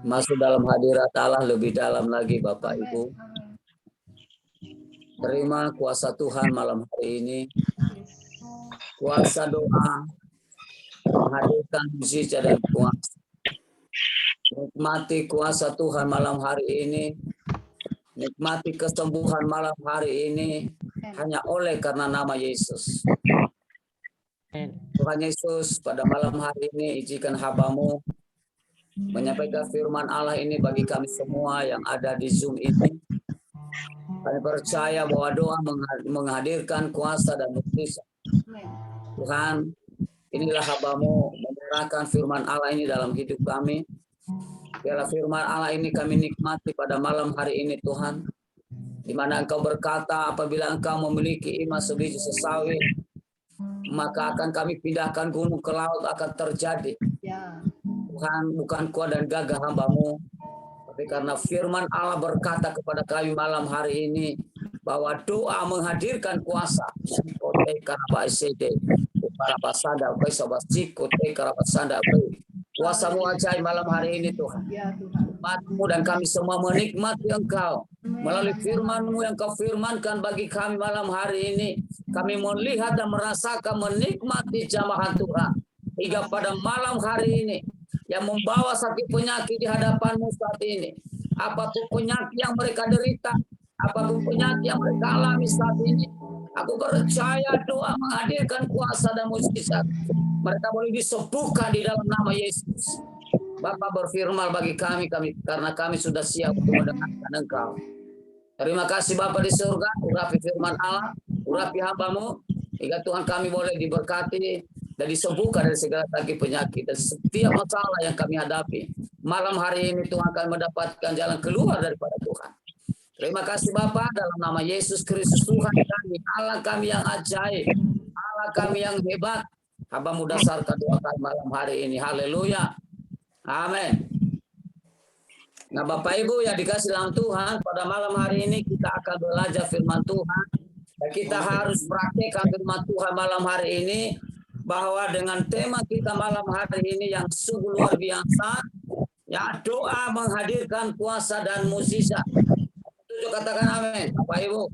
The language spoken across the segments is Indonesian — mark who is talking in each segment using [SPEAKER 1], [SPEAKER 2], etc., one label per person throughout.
[SPEAKER 1] masuk dalam hadirat Allah lebih dalam lagi Bapak Ibu. Terima kuasa Tuhan malam hari ini. Kuasa doa menghadirkan mujizat dan kuasa. Nikmati kuasa Tuhan malam hari ini. Nikmati kesembuhan malam hari ini hanya oleh karena nama Yesus. Tuhan Yesus, pada malam hari ini izinkan hamba-Mu menyampaikan firman Allah ini bagi kami semua yang ada di Zoom ini. Kami percaya bahwa doa menghadirkan kuasa dan mujizat. Tuhan, inilah hamba-Mu menyerahkan firman Allah ini dalam hidup kami. Biarlah firman Allah ini kami nikmati pada malam hari ini Tuhan. Di mana Engkau berkata apabila Engkau memiliki iman sebiji sesawi, maka akan kami pindahkan gunung ke laut akan terjadi. Tuhan, bukan kuat dan gagah hamba-Mu, tapi karena firman Allah berkata kepada kami malam hari ini bahwa doa menghadirkan kuasa. Kuasa-Mu ajaib malam hari ini Tuhan. Umat-Mu dan kami semua menikmati Engkau melalui firman-Mu yang Kau firmankan bagi kami malam hari ini. Kami melihat dan merasakan menikmati jamaah Tuhan hingga pada malam hari ini yang membawa sakit penyakit di hadapan-Mu saat ini. Apapun penyakit yang mereka derita, apapun penyakit yang mereka alami saat ini, aku percaya doa menghadirkan kuasa dan mujizat. Mereka boleh disembuhkan di dalam nama Yesus. Bapak berfirman bagi kami karena kami sudah siap untuk mendengarkan Engkau. Terima kasih Bapak di surga, urapi firman Allah, urapi hamba-Mu, hingga Tuhan kami boleh diberkati dan disembuhkan dari segala sakit penyakit dan setiap masalah yang kami hadapi. Malam hari ini Tuhan akan mendapatkan jalan keluar daripada Tuhan. Terima kasih Bapak dalam nama Yesus Kristus Tuhan kami, Allah kami yang ajaib, Allah kami yang hebat. Hamba-Mu dasarkan doa kami malam hari ini. Haleluya. Amin. Nah Bapak Ibu yang dikasih dalam Tuhan, pada malam hari ini kita akan belajar firman Tuhan. Dan kita harus praktekkan firman Tuhan malam hari ini, bahwa dengan tema kita malam hari ini yang sungguh luar biasa, ya doa menghadirkan kuasa dan mujizat. Setuju katakan amin, Bapak Ibu.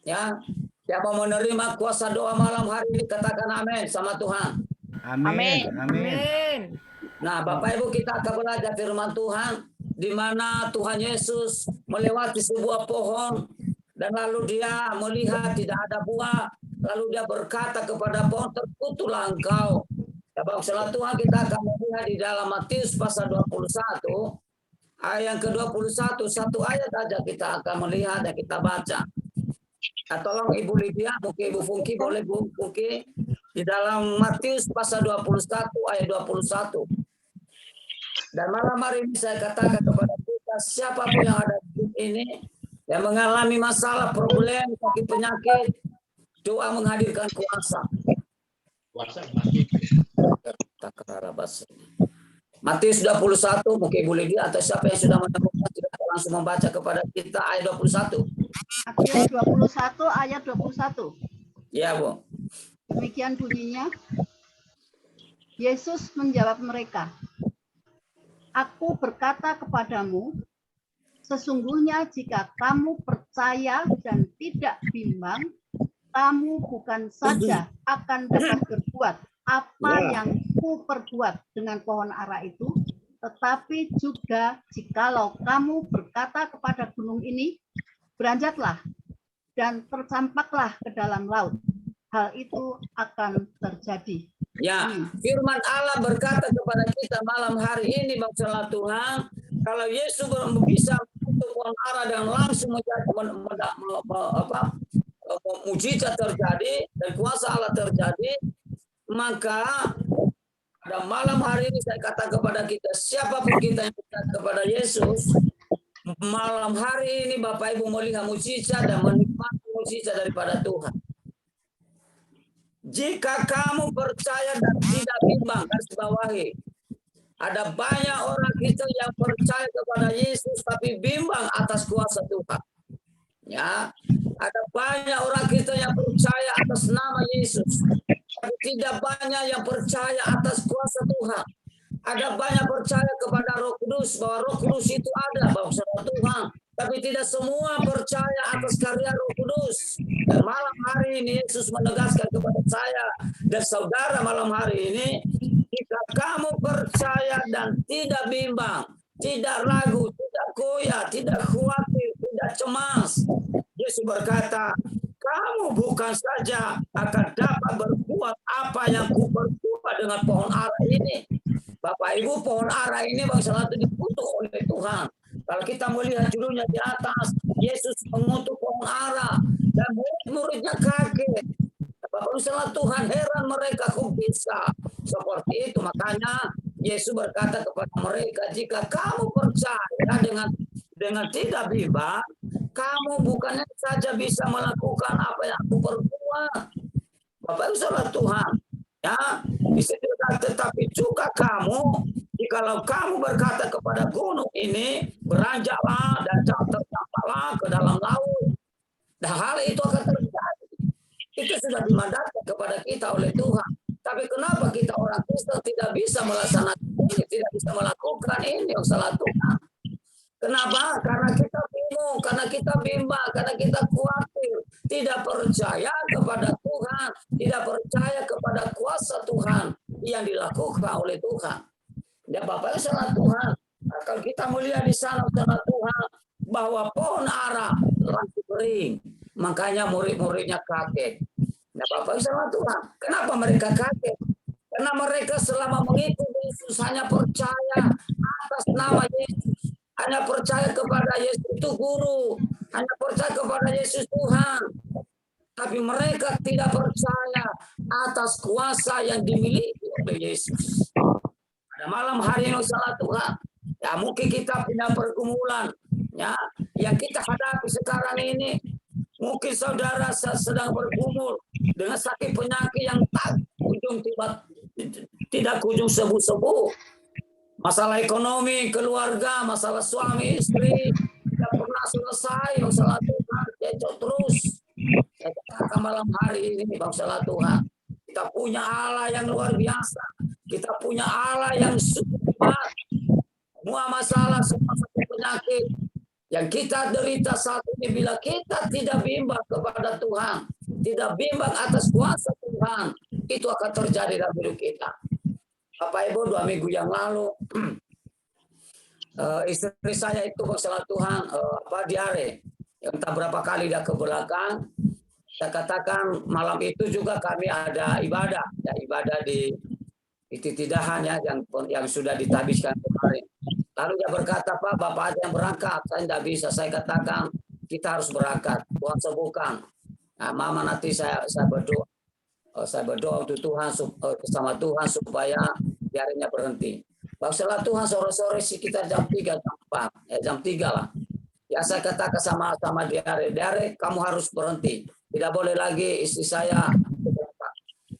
[SPEAKER 1] Ya, siapa menerima kuasa doa malam hari ini katakan amin sama Tuhan.
[SPEAKER 2] Amin.
[SPEAKER 3] Amin.
[SPEAKER 1] Nah, Bapak Ibu kita akan belajar firman Tuhan di mana Tuhan Yesus melewati sebuah pohon dan lalu Dia melihat tidak ada buah, lalu Dia berkata kepada pohon, terkutuklah engkau. Ya, bangsa Tuhan kita akan melihat di dalam Matius pasal 21 ayat yang ke-21, satu ayat saja kita akan melihat dan kita baca. Nah, tolong Ibu Lydia, mungkin Ibu Fungki, boleh Bu Fungki di dalam Matius pasal 21 ayat 21. Dan malam hari ini saya katakan kepada kita, siapapun yang ada di ini yang mengalami masalah, problem, sakit penyakit, doa menghadirkan kuasa. Matius 21, mungkin Ibu Lydia atau siapa yang sudah menemukan, kita langsung membaca kepada kita ayat 21.
[SPEAKER 3] Matius 21 ayat 21.
[SPEAKER 1] Ya Bu.
[SPEAKER 3] Demikian bunyinya. Yesus menjawab mereka, Aku berkata kepadamu, sesungguhnya jika kamu percaya dan tidak bimbang, kamu bukan saja akan dapat berbuat apa yang ku perbuat dengan pohon ara itu, tetapi juga jikalau kamu berkata kepada gunung ini, beranjaklah dan tercampaklah ke dalam laut, hal itu akan terjadi.
[SPEAKER 1] Ya, firman Allah berkata kepada kita malam hari ini, bangsa Tuhan, kalau Yesus bisa untuk pohon ara dan langsung mujizat terjadi dan kuasa Allah terjadi, maka pada malam hari ini saya kata kepada kita, siapapun kita yang dekat kepada Yesus, malam hari ini Bapak Ibu melihat mujizat dan menikmati mujizat daripada Tuhan. Jika kamu percaya dan tidak bimbang, garis bawahi. Ada banyak orang kita yang percaya kepada Yesus tapi bimbang atas kuasa Tuhan. Ya, ada banyak orang kita yang percaya atas nama Yesus, tapi tidak banyak yang percaya atas kuasa Tuhan. Ada banyak percaya kepada Roh Kudus, bahwa Roh Kudus itu ada, bangsa Tuhan. Tapi tidak semua percaya atas karya Roh Kudus. Dan malam hari ini Yesus menegaskan kepada saya dan saudara malam hari ini, jika kamu percaya dan tidak bimbang, tidak ragu, tidak goyah, tidak khawatir, tidak cemas, Yesus berkata, kamu bukan saja akan dapat berbuat apa yang kuperbuat dengan pohon ara ini. Bapak Ibu, pohon ara ini bangsa itu dikutuk oleh Tuhan. Kalau kita melihat judulnya di atas, Yesus mengutuk pohon ara dan murid-muridnya kaget. Bapak Ibu, Tuhan heran mereka kok bisa seperti itu. Makanya Yesus berkata kepada mereka, jika kamu percaya dengan tidak bimbang, kamu bukannya saja bisa melakukan apa yang aku perbuat. Bapak Ibu, Tuhan, ya, tetapi juga kamu, jikalau kamu berkata kepada gunung ini, beranjaklah dan tercampaklah ke dalam laut, dan hal itu akan terjadi. Itu sudah dimandatkan kepada kita oleh Tuhan. Tapi kenapa kita orang Kristen tidak bisa melaksanakan ini, tidak bisa melakukan ini yang salah Tuhan? Kenapa? Karena kita bingung, karena kita bimbang, karena kita khawatir, tidak percaya kepada Tuhan, tidak percaya kepada kuasa Tuhan yang dilakukan oleh Tuhan. Ya Bapak, salah Tuhan. Nah, kalau kita melihat di sana salah Tuhan bahwa pohon ara langsung kering, makanya murid-muridnya kaget. Ya Bapak, salah Tuhan. Kenapa mereka kaget? Karena mereka selama mengikuti Yesus hanya percaya atas nama Yesus. Hanya percaya kepada Yesus itu guru, hanya percaya kepada Yesus Tuhan. Tapi mereka tidak percaya atas kuasa yang dimiliki oleh Yesus. Pada malam hari ini salah Tuhan, ya mungkin kita punya pergumulan, ya yang kita hadapi sekarang ini. Mungkin saudara sedang bergumul dengan sakit penyakit yang tidak kunjung sembuh-sembuh. Masalah ekonomi, keluarga, masalah suami, istri, tidak pernah selesai, masalah Tuhan, cecok terus. Kita malam hari ini, masalah Tuhan, kita punya Allah yang luar biasa. Kita punya Allah yang super. Semua masalah, semua sakit penyakit yang kita derita saat ini, bila kita tidak bimbang kepada Tuhan, tidak bimbang atas kuasa Tuhan, itu akan terjadi dalam hidup kita. Bapak Ibu, 2 minggu yang lalu istri saya itu masalah Tuhan diare, entah berapa kali dia ke belakang. Saya katakan malam itu juga kami ada ibadah, ya, ibadah di Titidahan ya, yang sudah ditabiskan kemarin. Lalu dia berkata, Pak, Bapak aja yang berangkat, saya tidak bisa. Saya katakan kita harus berangkat, Tuhan sembuhkan. Nah, Mama nanti saya berdoa. Saya berdoa untuk Tuhan, sama Tuhan supaya diarenya berhenti. Setelah Tuhan sore-sore sekitar jam 3, jam 4, jam 3 lah. Ya saya katakan sama diare, kamu harus berhenti. Tidak boleh lagi istri saya.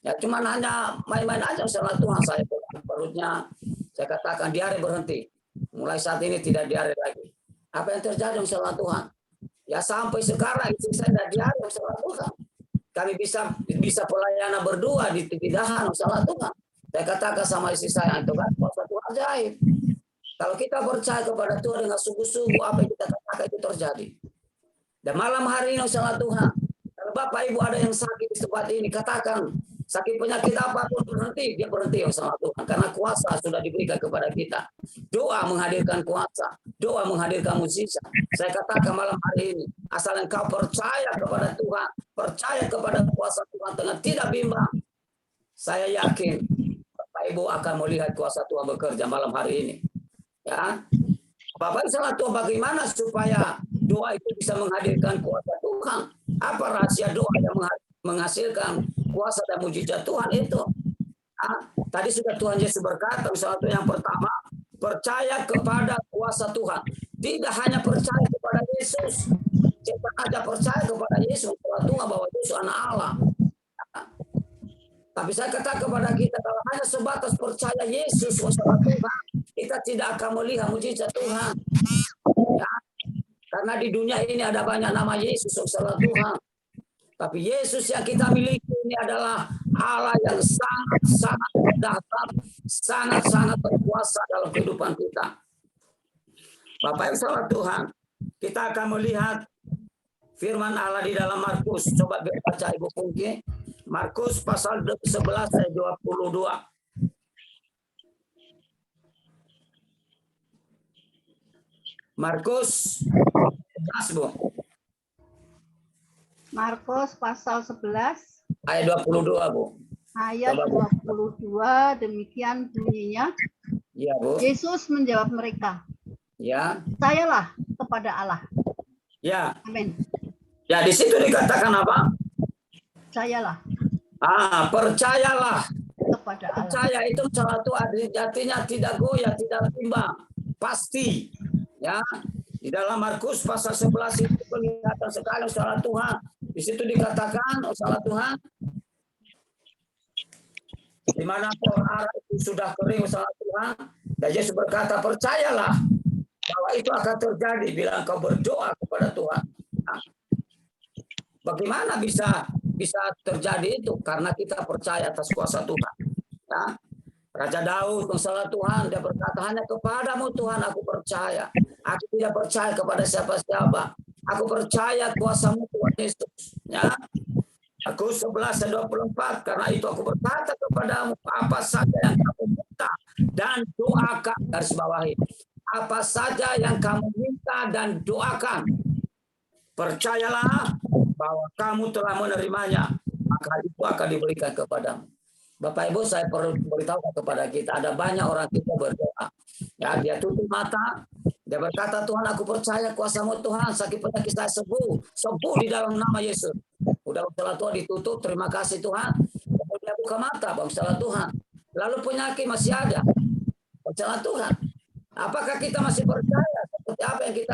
[SPEAKER 1] Ya cuman hanya main-main aja setelah Tuhan, saya perutnya. Saya katakan diare berhenti. Mulai saat ini tidak diare lagi. Apa yang terjadi setelah Tuhan? Ya sampai sekarang istri saya tidak diare setelah Tuhan. Kami bisa pelayanan berdua di Titidahan salah Tuhan. Saya katakan sama istri saya, itu kan kuasa Tuhan ajaib. Kalau kita percaya kepada Tuhan dengan sungguh-sungguh, apa yang kita katakan itu terjadi. Dan malam hari ini salah Tuhan, kalau Bapak Ibu ada yang sakit di tempat ini, katakan sakit penyakit apapun berhenti, dia berhenti sama Tuhan. Karena kuasa sudah diberikan kepada kita. Doa menghadirkan kuasa, doa menghadirkan mukjizat. Saya katakan malam hari ini, asal engkau percaya kepada Tuhan, percaya kepada kuasa Tuhan dengan tidak bimbang, saya yakin Bapak Ibu akan melihat kuasa Tuhan bekerja malam hari ini. Ya, Bapak salah Tuhan, bagaimana supaya doa itu bisa menghadirkan kuasa Tuhan? Apa rahasia doa yang menghasilkan kuasa dan mujizat Tuhan itu? Tadi sudah Tuhan Yesus berkata, satu yang pertama, percaya kepada kuasa Tuhan. Tidak hanya percaya kepada Yesus, kita aja percaya kepada Yesus, Tuhan bahwa Yesus anak Allah. Tapi saya katakan kepada kita, kalau hanya sebatas percaya Yesus masalah Tuhan, kita tidak akan melihat mujizat Tuhan. Ya. Karena di dunia ini ada banyak nama Yesus masalah Tuhan. Tapi Yesus yang kita miliki ini adalah Allah yang sangat-sangat dahsyat, sangat-sangat berkuasa dalam kehidupan kita. Bapak Ibu saudara Tuhan, kita akan melihat firman Allah di dalam Markus. Coba baca Ibu Pungki. Markus pasal 11 ayat 22. Markus 11, Bu.
[SPEAKER 3] Markus pasal 11
[SPEAKER 1] Ayat 22, Bu.
[SPEAKER 3] ayat
[SPEAKER 1] Coba, Bu.
[SPEAKER 3] 22 demikian bunyinya.
[SPEAKER 1] Iya, Bu.
[SPEAKER 3] Yesus menjawab mereka,
[SPEAKER 1] Ya.
[SPEAKER 3] percayalah kepada Allah.
[SPEAKER 1] Ya.
[SPEAKER 3] Amin.
[SPEAKER 1] Ya, di situ dikatakan apa?
[SPEAKER 3] Percayalah
[SPEAKER 1] Percayalah.
[SPEAKER 3] kepada Allah.
[SPEAKER 1] Percaya itu suatu artinya tidak goyah, tidak timbang, pasti. Ya, di dalam Markus pasal 11 itu kelihatan sekali saudara Tuhan. Di situ dikatakan saudara Tuhan, di mana pohon ara itu sudah kering saudara Tuhan, dan Yesus berkata percayalah bahwa itu akan terjadi bila engkau berdoa kepada Tuhan. Nah, bagaimana bisa terjadi itu? Karena kita percaya atas kuasa Tuhan. Ya. Raja Daud, salah Tuhan, dia berkata, hanya kepadamu Tuhan aku percaya. Aku tidak percaya kepada siapa-siapa. Aku percaya kuasamu Tuhan Yesus. Ya. Aku 11 ayat 24, karena itu aku berkata kepadamu, apa saja yang kamu minta dan doakan, garis bawahi. Apa saja yang kamu minta dan doakan, percayalah bahwa kamu telah menerimanya, maka itu akan diberikan kepadamu. Bapak Ibu, saya perlu beritahu kepada kita, ada banyak orang kita berdoa. Ya, dia tutup mata, dia berkata, Tuhan aku percaya kuasamu Tuhan, sakit penyakit saya sembuh di dalam nama Yesus. Udah salah Tuhan ditutup, terima kasih Tuhan. Kemudian buka mata, salah Tuhan. Lalu penyakit masih ada, salah Tuhan. Apakah kita masih percaya seperti apa yang kita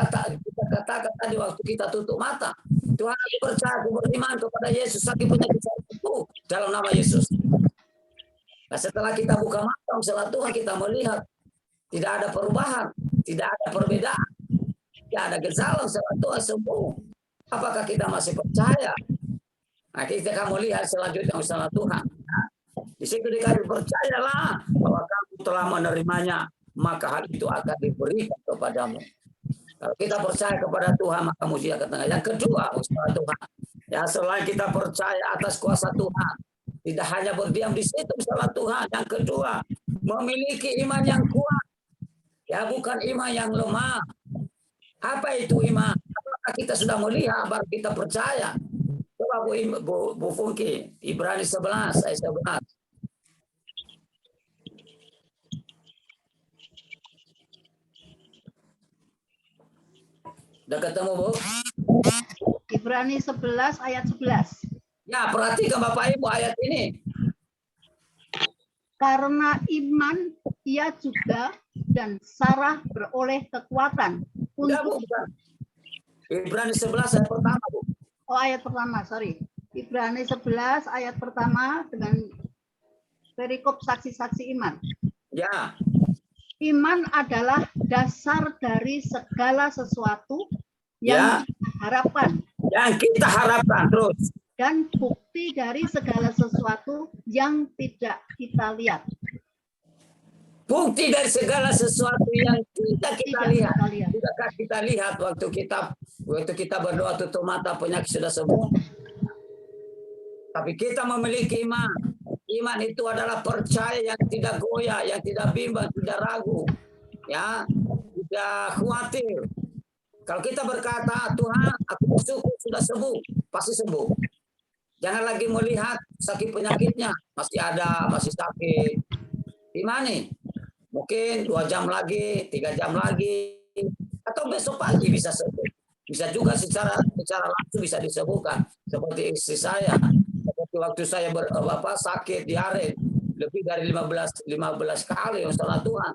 [SPEAKER 1] katakan tadi waktu kita tutup mata? Tuhan aku percaya, aku beriman kepada Yesus, sakit penyakit saya sembuh dalam nama Yesus. Nah, setelah kita buka mata, salah Tuhan, kita melihat tidak ada perubahan, tidak ada perbedaan, tidak ada gejala, salah Tuhan sembuh. Apakah kita masih percaya? Nah, kita akan melihat selanjutnya salah Tuhan. Nah, di situ dikatakan percayalah bahwa kamu telah menerimanya, maka hal itu akan diberikan kepadamu. Kalau kita percaya kepada Tuhan, maka mujizat akan datang. Yang kedua, salah Tuhan, ya selain kita percaya atas kuasa Tuhan, tidak hanya berdiam di situ salah Tuhan. Yang kedua, memiliki iman yang kuat. Ya, bukan iman yang lemah. Apa itu iman? Apakah kita sudah melihat baru kita percaya? Coba Bu Fungki, Ibrani 11 ayat 11. Udah ketemu, Bu?
[SPEAKER 3] Ibrani 11 ayat 11.
[SPEAKER 1] Ya, perhatikan Bapak Ibu ayat ini.
[SPEAKER 3] Karena iman ia juga dan Sarah beroleh kekuatan
[SPEAKER 1] Udah,
[SPEAKER 3] untuk
[SPEAKER 1] Bu. Ibrani 11 ayat pertama, Bu.
[SPEAKER 3] Oh, ayat pertama, sorry. Ibrani 11 ayat pertama dengan perikop saksi-saksi iman.
[SPEAKER 1] Ya.
[SPEAKER 3] Iman adalah dasar dari segala sesuatu yang kita harapkan.
[SPEAKER 1] Yang kita harapkan terus.
[SPEAKER 3] Dan bukti dari segala sesuatu yang tidak kita lihat.
[SPEAKER 1] Bukti dari segala sesuatu yang tidak kita lihat. Tidakkah kita lihat waktu kita berdoa tutup mata penyakit sudah sembuh? Tapi kita memiliki iman. Iman itu adalah percaya yang tidak goyah, yang tidak bimbang, tidak ragu, ya, tidak khawatir. Kalau kita berkata, Tuhan, aku bersyukur sudah sembuh, pasti sembuh. Jangan lagi melihat sakit penyakitnya, masih ada, masih sakit. Di mana? Mungkin 2 jam lagi, 3 jam lagi, atau besok pagi bisa sembuh. Bisa juga secara langsung bisa disembuhkan. Seperti istri saya, seperti waktu saya sakit diare lebih dari 15 kali, salah Tuhan.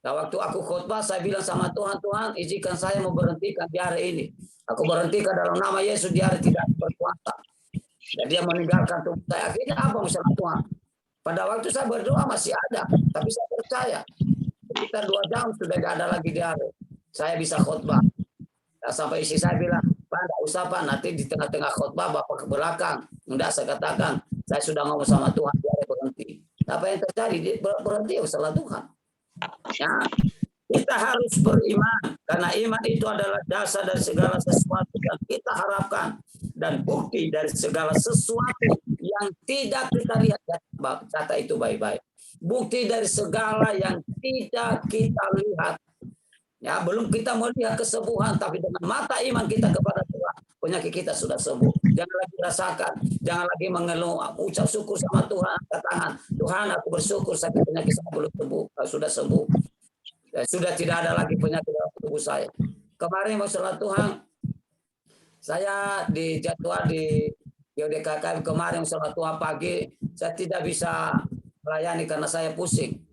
[SPEAKER 1] Nah, waktu aku khotbah, saya bilang sama Tuhan, Tuhan, izinkan saya memberhentikan diare ini. Aku berhentikan dalam nama Yesus, diare tidak berkuasa. Dan dia meninggalkan tubuh saya. Akhirnya apa misalnya Tuhan? Pada waktu saya berdoa masih ada, tapi saya percaya. Sekitar 2 jam sudah tidak ada lagi diare. Saya bisa khotbah. Nah, sampai istri saya bilang, Pak, tidak usah Pak, nanti di tengah-tengah khotbah Bapak ke belakang. Enggak, saya katakan, Saya sudah ngomong sama Tuhan, dia berhenti. Apa yang terjadi? Dia berhenti salah Tuhan. Ya, kita harus beriman karena iman itu adalah dasar dari segala sesuatu yang kita harapkan dan bukti dari segala sesuatu yang tidak kita lihat. Kata itu baik-baik. Bukti dari segala yang tidak kita lihat. Ya, belum kita melihat kesembuhan, tapi dengan mata iman kita kepada Tuhan, penyakit kita sudah sembuh. Jangan lagi rasakan, jangan lagi mengeluh, ucap syukur sama Tuhan, angkat tangan. Tuhan, aku bersyukur sakit penyakit saya belum sembuh, sudah sembuh. Dan sudah tidak ada lagi penyakit dalam tubuh saya. Kemarin masalah Tuhan, saya dijadwal di YDKKM kemarin masalah Tuhan pagi, saya tidak bisa melayani karena saya pusing.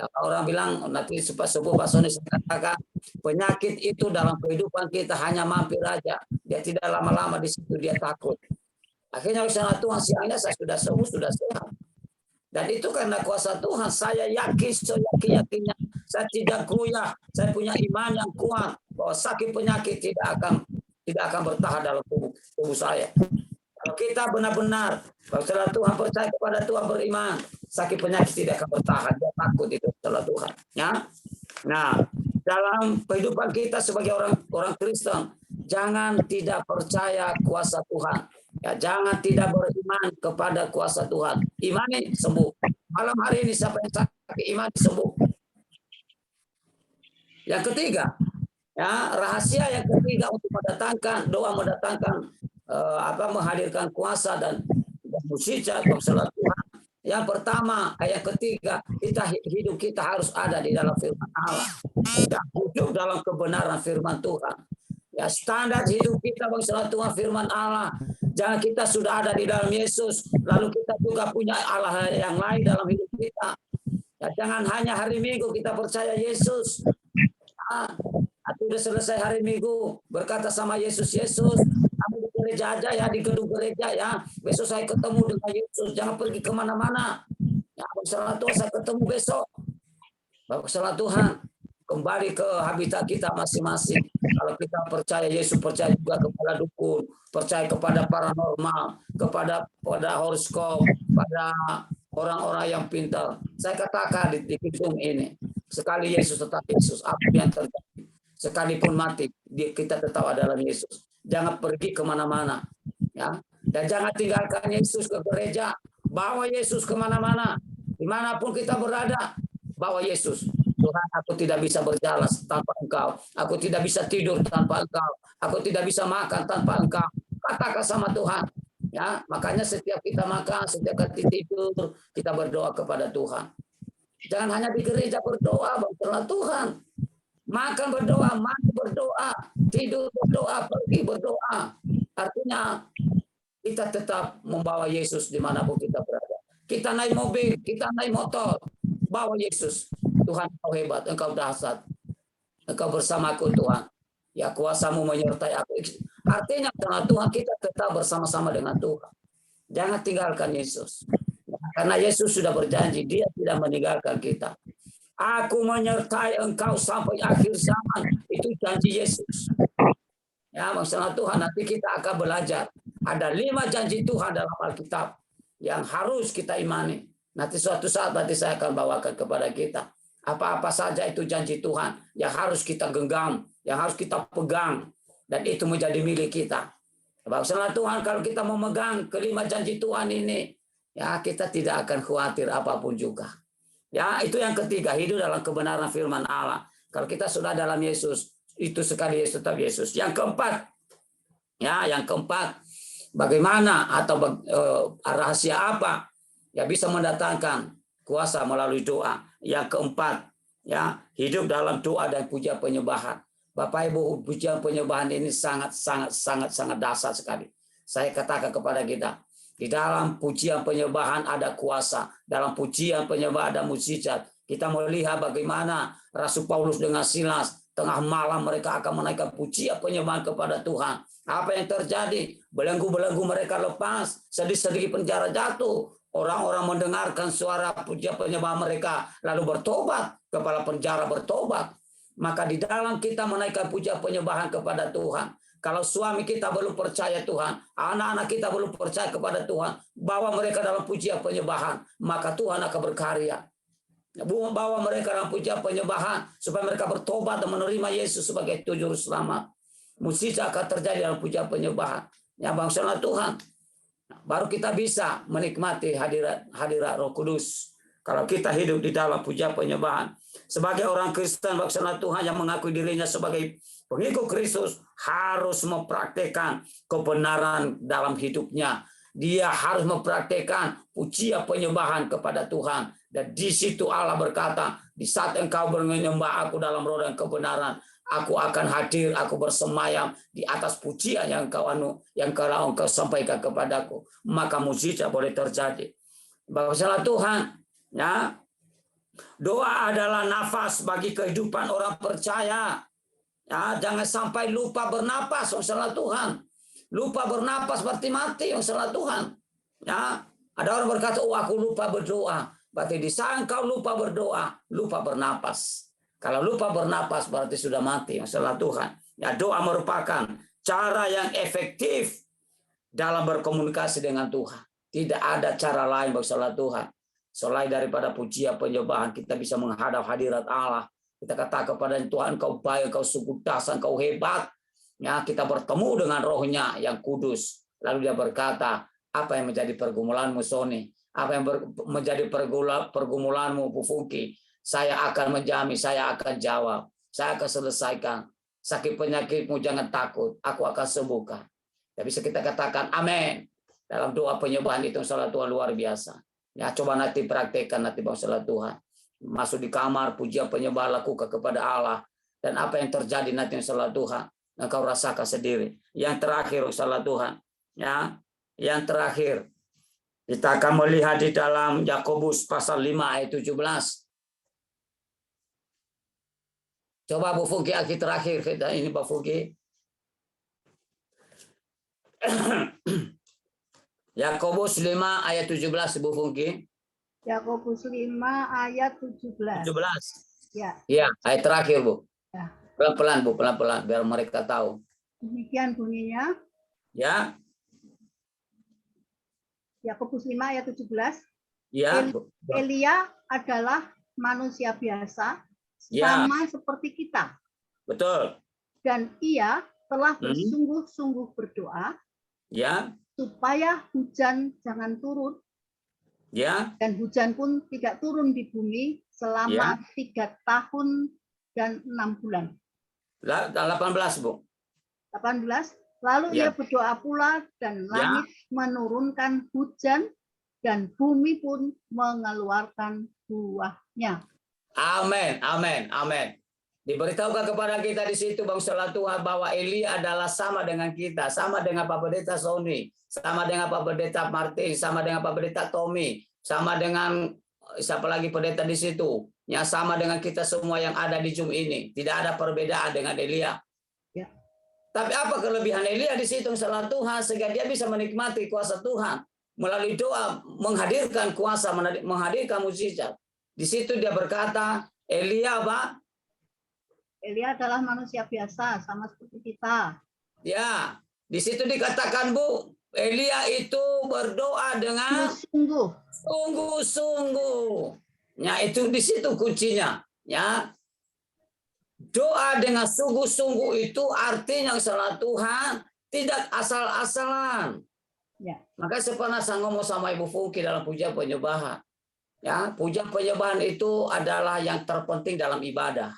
[SPEAKER 1] Orang bilang nanti sembuh Pak Soni, saya katakan penyakit itu dalam kehidupan kita hanya mampir aja, dia tidak lama-lama di situ, dia takut. Akhirnya usaha Tuhan siangnya saya sudah sembuh, sudah sehat. Dan itu karena kuasa Tuhan, saya yakin, yakinnya saya tidak goyah, saya punya iman yang kuat bahwa sakit penyakit tidak akan bertahan dalam tubuh saya. Kalau kita benar-benar setelah Tuhan percaya kepada Tuhan, beriman, sakit penyakit tidak akan bertahan. Dia takut itu setelah Tuhan. Ya. Nah, dalam kehidupan kita sebagai orang Kristen, jangan tidak percaya kuasa Tuhan. Ya, jangan tidak beriman kepada kuasa Tuhan. Imani sembuh. Malam hari ini siapa yang sakit imani sembuh. Yang ketiga, ya, rahasia yang ketiga untuk mendatangkan menghadirkan kuasa dan mukjizat masalah Tuhan. Yang pertama, yang ketiga, hidup kita harus ada di dalam firman Allah. Kita hidup dalam kebenaran firman Tuhan. Ya, standar hidup kita masalah Tuhan firman Allah. Jangan kita sudah ada di dalam Yesus, lalu kita juga punya Allah yang lain dalam hidup kita. Ya, jangan hanya hari Minggu kita percaya Yesus. Aku sudah selesai hari Minggu berkata sama Yesus, kamu di gereja aja ya, di gedung gereja ya. Besok saya ketemu dengan Yesus, jangan pergi kemana-mana. Ya, salah Tuhan, saya ketemu besok. Salah Tuhan, kembali ke habitat kita masing-masing. Kalau kita percaya Yesus, percaya juga kepada dukun, percaya kepada paranormal, kepada horoskop, pada orang-orang yang pintar. Saya katakan di gedung ini, sekali Yesus tetap Yesus, apa yang terjadi? Sekalipun mati, kita tetap ada dalam Yesus. Jangan pergi kemana-mana, ya. Dan jangan tinggalkan Yesus ke gereja. Bawa Yesus kemana-mana, dimanapun kita berada. Bawa Yesus. Tuhan, aku tidak bisa berjalan tanpa Engkau. Aku tidak bisa tidur tanpa Engkau. Aku tidak bisa makan tanpa Engkau. Katakan sama Tuhan. Ya, makanya setiap kita makan, setiap kita tidur, kita berdoa kepada Tuhan. Jangan hanya di gereja berdoa, berdoa Tuhan. Makan berdoa, mandi berdoa, tidur berdoa, pergi berdoa. Artinya kita tetap membawa Yesus dimanapun kita berada. Kita naik mobil, kita naik motor, bawa Yesus. Tuhan, Engkau hebat, Engkau dahsyat, Engkau bersamaku Tuhan. Ya, kuasamu menyertai aku. Artinya Tuhan, kita tetap bersama-sama dengan Tuhan. Jangan tinggalkan Yesus. Karena Yesus sudah berjanji, Dia tidak meninggalkan kita. Aku menyertai engkau sampai akhir zaman. Itu janji Yesus. Ya, masalah Tuhan, nanti kita akan belajar. Ada 5 janji Tuhan dalam Alkitab yang harus kita imani. Nanti suatu saat nanti saya akan bawakan kepada kita. Apa-apa saja itu janji Tuhan yang harus kita genggam, yang harus kita pegang. Dan itu menjadi milik kita. Masalah Tuhan, kalau kita memegang kelima janji Tuhan ini, ya kita tidak akan khawatir apapun juga. Ya, itu yang ketiga, hidup dalam kebenaran firman Allah. Kalau kita sudah dalam Yesus, itu sekali Yesus tetap Yesus. Yang keempat, bagaimana atau rahasia apa yang bisa mendatangkan kuasa melalui doa? Yang keempat, ya, hidup dalam doa dan pujian penyembahan. Bapak Ibu, pujian penyembahan ini sangat dasar sekali. Saya katakan kepada kita, di dalam pujian penyembahan ada kuasa. Dalam pujian penyembahan ada mukjizat. Kita melihat bagaimana Rasul Paulus dengan Silas, tengah malam mereka akan menaikkan pujian penyembahan kepada Tuhan. Apa yang terjadi? Belenggu-belenggu mereka lepas, sedih-sedih penjara jatuh. Orang-orang mendengarkan suara pujian penyembahan mereka, lalu bertobat, kepala penjara bertobat. Maka di dalam kita menaikkan pujian penyembahan kepada Tuhan, Kalau suami kita belum percaya Tuhan, anak-anak kita belum percaya kepada Tuhan, bawa mereka dalam pujian penyembahan, maka Tuhan akan berkarya. Bawa mereka dalam pujian penyembahan supaya mereka bertobat dan menerima Yesus sebagai juru selamat. Mukjizat akan terjadi dalam pujian penyembahan. Ya bangsa Tuhan. Baru kita bisa menikmati hadirat Roh Kudus. Kalau kita hidup di dalam pujian penyembahan. Sebagai orang Kristen bangsa Tuhan yang mengakui dirinya sebagai pengikut Kristus harus mempraktekkan kebenaran dalam hidupnya. Dia harus mempraktekkan pujian penyembahan kepada Tuhan. Dan di situ Allah berkata, di saat engkau menyembah aku dalam roh dan kebenaran, aku akan hadir, aku bersemayam di atas pujian yang engkau sampaikan kepadaku. Maka mukjizat boleh terjadi. Bangsa Tuhan, ya, doa adalah nafas bagi kehidupan orang percaya. Ya, jangan sampai lupa bernapas, bangsa Tuhan. Lupa bernapas berarti mati, bangsa Tuhan. Ya, ada orang berkata, oh aku lupa berdoa. Berarti di saat engkau lupa berdoa, lupa bernapas. Kalau lupa bernapas berarti sudah mati, masalah Tuhan. Ya, doa merupakan cara yang efektif dalam berkomunikasi dengan Tuhan. Tidak ada cara lain, masalah Tuhan. Selain daripada pujian penyembahan, kita bisa menghadap hadirat Allah. Kita kata kepada Tuhan, Engkau baik, Engkau sungguh dahsyat, Engkau hebat. Ya, kita bertemu dengan Roh-Nya yang kudus. Lalu dia berkata, apa yang menjadi pergumulanmu, Sony? Apa yang menjadi pergumulanmu, Bu Funky? Saya akan menjamin, saya akan jawab. Saya akan selesaikan. Sakit penyakitmu jangan takut, aku akan sembuhkan. Ya, bisa kita katakan amin. Dalam doa penyembahan itu salah Tuhan luar biasa. Ya, coba nanti praktekkan nanti salah Tuhan. Masuk di kamar, pujian penyembahan lakukan kepada Allah. Dan apa yang terjadi nanti salah Tuhan, engkau rasakan sendiri. Yang terakhir salah Tuhan. Ya, yang terakhir. Kita akan melihat di dalam Yakobus pasal 5 ayat 17. Coba Bu Funky ayat terakhir kita ini Bu Funky. Yakobus 5 ayat 17 Bu Funky.
[SPEAKER 3] Yakobus 5 ayat 17.
[SPEAKER 1] 17.
[SPEAKER 3] Ya.
[SPEAKER 1] Ya, ayat terakhir Bu.
[SPEAKER 3] Ya.
[SPEAKER 1] Pelan-pelan Bu, pelan-pelan biar mereka tahu.
[SPEAKER 3] Demikian bunyinya.
[SPEAKER 1] Ya.
[SPEAKER 3] Yakobus 5 ayat 17.
[SPEAKER 1] Ya.
[SPEAKER 3] Elia adalah manusia biasa,
[SPEAKER 1] ya,
[SPEAKER 3] sama seperti kita.
[SPEAKER 1] Betul.
[SPEAKER 3] Dan ia telah bersungguh-sungguh berdoa,
[SPEAKER 1] ya,
[SPEAKER 3] supaya hujan jangan turun.
[SPEAKER 1] Ya.
[SPEAKER 3] Dan hujan pun tidak turun di bumi selama 3 tahun dan 6 bulan.
[SPEAKER 1] 18 Bu.
[SPEAKER 3] 18. Lalu ia berdoa pula dan langit menurunkan hujan dan bumi pun mengeluarkan buahnya.
[SPEAKER 1] Amin, amin, amin. Diberitahukan kepada kita di situ bangsa Tuhan bahwa Elia adalah sama dengan kita, sama dengan Pak Pendeta Sony, sama dengan Pak Pendeta Martin, sama dengan Pak Pendeta Tommy, sama dengan siapa lagi pendeta di situ, yang sama dengan kita semua yang ada di Zoom ini. Tidak ada perbedaan dengan Elia. Tapi apa kelebihan Elia di situ salah Tuhan sehingga dia bisa menikmati kuasa Tuhan melalui doa menghadirkan kuasa, menghadirkan mukjizat. Di situ dia berkata, Elia apa?
[SPEAKER 3] Elia adalah manusia biasa sama seperti kita.
[SPEAKER 1] Ya, di situ dikatakan Bu, Elia itu berdoa dengan sungguh-sungguh. Ya, itu di situ kuncinya, ya. Doa dengan sungguh-sungguh itu artinya salah Tuhan tidak asal-asalan. Ya. Maka saya pernah ngomong sama Ibu Funky dalam pujian penyembahan. Ya, pujian penyembahan itu adalah yang terpenting dalam ibadah.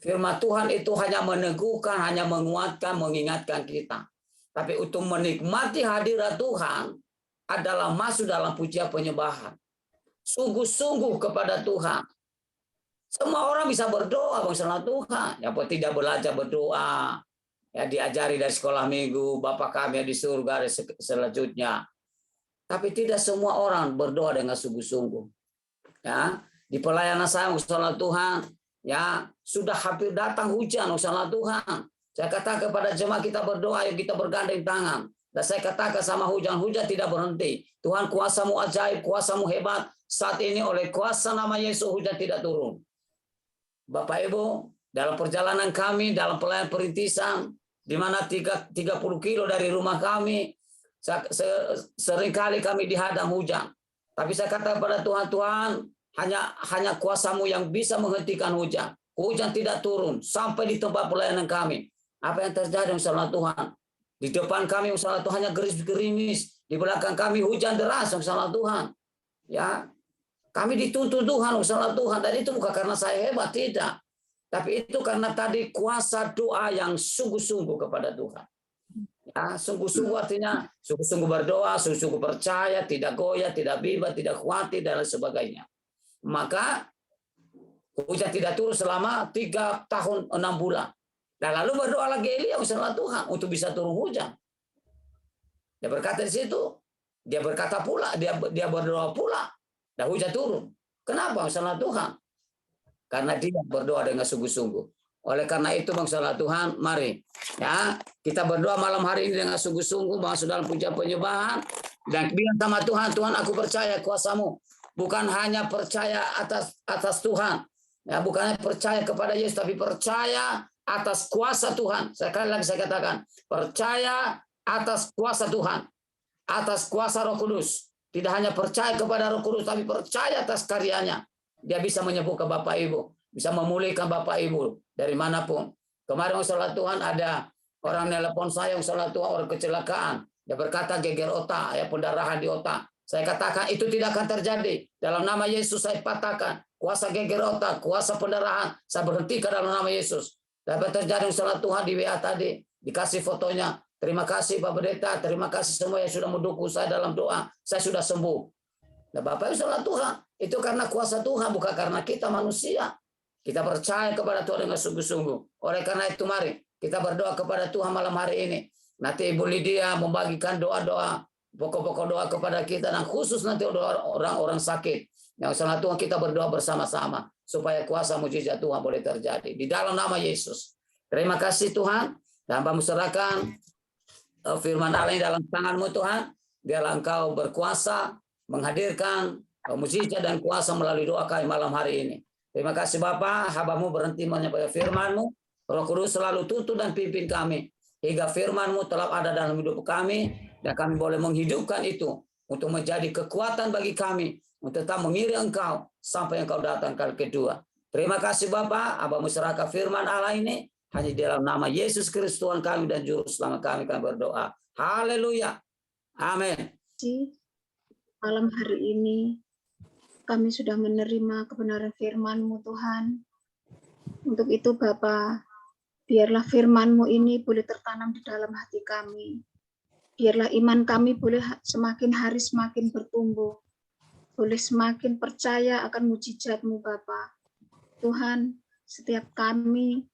[SPEAKER 1] Firman Tuhan itu hanya meneguhkan, hanya menguatkan, mengingatkan kita. Tapi untuk menikmati hadirat Tuhan adalah masuk dalam pujian penyembahan. Sungguh-sungguh kepada Tuhan. Semua orang bisa berdoa bersama Tuhan. Yang tidak belajar berdoa, ya diajari dari sekolah minggu, Bapa kami yang di surga selanjutnya. Tapi tidak semua orang berdoa dengan sungguh-sungguh. Ya, di pelayanan saya bersama Tuhan, ya sudah hampir datang hujan bersama Tuhan. Saya katakan kepada jemaat kita berdoa, yuk kita bergandeng tangan. Dan saya katakan sama hujan tidak berhenti. Tuhan kuasamu ajaib, kuasamu hebat. Saat ini oleh kuasa nama Yesus hujan tidak turun. Bapak Ibu, dalam perjalanan kami, dalam pelayanan perintisan, di mana 30 kilo dari rumah kami. Seringkali kami dihadang hujan. Tapi saya kata kepada Tuhan, Tuhan, hanya kuasa-Mu yang bisa menghentikan hujan. Hujan tidak turun sampai di tempat pelayanan kami. Apa yang terjadi, masalah Tuhan? Di depan kami, masalah Tuhan, hanya gerimis-gerimis. Di belakang kami hujan deras, masalah Tuhan. Ya, kami dituntut Tuhan, masalah Tuhan. Dan itu bukan karena saya hebat, tidak. Tapi itu karena tadi kuasa doa yang sungguh-sungguh kepada Tuhan. Ya, sungguh-sungguh artinya sungguh-sungguh berdoa, sungguh-sungguh percaya, tidak goyah, tidak bimbang, tidak khawatir, dan lain sebagainya. Maka hujan tidak turun selama 3 tahun 6 bulan. Dan lalu berdoa lagi Elia masalah Tuhan untuk bisa turun hujan. Dia berkata di situ, dia berkata pula, dia berdoa pula, dan hujan turun. Kenapa masalah Tuhan? Karena dia berdoa dengan sungguh-sungguh. Oleh karena itu masalah Tuhan, mari ya kita berdoa malam hari ini dengan sungguh-sungguh, masuk dalam pujian penyembahan dan bilang sama Tuhan, Tuhan aku percaya kuasa-Mu. Bukan hanya percaya atas Tuhan, ya bukan hanya percaya kepada Yesus, tapi percaya atas kuasa Tuhan. Sekali lagi saya katakan, percaya atas kuasa Tuhan, atas kuasa Roh Kudus. Tidak hanya percaya kepada Roh Kudus, tapi percaya atas karyanya. Dia bisa menyembuhkan Bapak Ibu, bisa memulihkan Bapak Ibu dari manapun. Kemarin masalah Tuhan ada orang nelpon saya, masalah Tuhan orang kecelakaan. Dia berkata geger otak, ya pendarahan di otak. Saya katakan itu tidak akan terjadi. Dalam nama Yesus saya patahkan kuasa geger otak, kuasa pendarahan. Saya berhentikan dalam nama Yesus. Dapat terjadi masalah Tuhan di WA tadi. Dikasih fotonya. Terima kasih Pak Pendeta. Terima kasih semua yang sudah mendukung saya dalam doa. Saya sudah sembuh. Nah, Bapak masalah Tuhan. Itu karena kuasa Tuhan, bukan karena kita manusia. Kita percaya kepada Tuhan dengan sungguh-sungguh. Oleh karena itu mari kita berdoa kepada Tuhan malam hari ini. Nanti Ibu Lydia membagikan doa-doa, pokok-pokok doa kepada kita. Dan khusus nanti orang-orang sakit. Yang salah Tuhan kita berdoa bersama-sama. Supaya kuasa mujizat Tuhan boleh terjadi. Di dalam nama Yesus. Terima kasih Tuhan. Dan Hamba serahkan firman Allah dalam tangan-Mu Tuhan. Biarlah Engkau berkuasa menghadirkan mujizat dan kuasa melalui doa kami malam hari ini. Terima kasih Bapak, hamba-Mu berhenti menyampaikan firman-Mu. Roh Kudus selalu tuntun dan pimpin kami. Hingga firman-Mu telah ada dalam hidup kami. Dan kami boleh menghidupkan itu. Untuk menjadi kekuatan bagi kami. Untuk tetap mengiring Engkau. Sampai Engkau datang kali kedua. Terima kasih Bapak, hamba-Mu serahkan firman Allah ini. Hanya dalam nama Yesus Kristus Tuhan kami dan Juru Selamat kami berdoa. Haleluya. Amin.
[SPEAKER 2] Malam hari ini kami sudah menerima kebenaran firman-Mu Tuhan. Untuk itu Bapa, biarlah firman-Mu ini boleh tertanam di dalam hati kami. Biarlah iman kami boleh semakin hari semakin bertumbuh. Boleh semakin percaya akan mujizat-Mu Bapa. Tuhan, setiap kami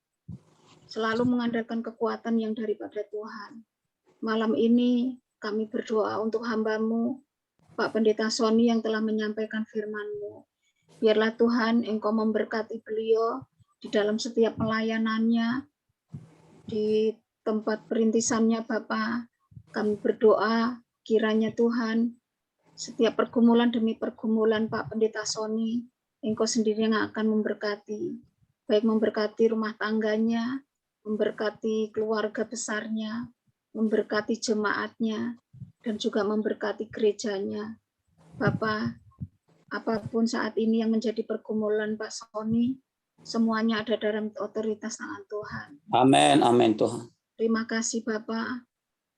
[SPEAKER 2] selalu mengandalkan kekuatan yang daripada Tuhan. Malam ini kami berdoa untuk hamba-Mu, Pak Pendeta Sony yang telah menyampaikan firman-Mu. Biarlah Tuhan Engkau memberkati beliau di dalam setiap pelayanannya, di tempat perintisannya Bapa. Kami berdoa kiranya Tuhan, setiap pergumulan demi pergumulan Pak Pendeta Sony, Engkau sendiri yang akan memberkati. Baik memberkati rumah tangganya, memberkati keluarga besarnya, memberkati jemaatnya, dan juga memberkati gerejanya. Bapak, apapun saat ini yang menjadi pergumulan Pak Sony, semuanya ada dalam otoritas tangan Tuhan.
[SPEAKER 1] Amin, amin Tuhan.
[SPEAKER 2] Terima kasih Bapak.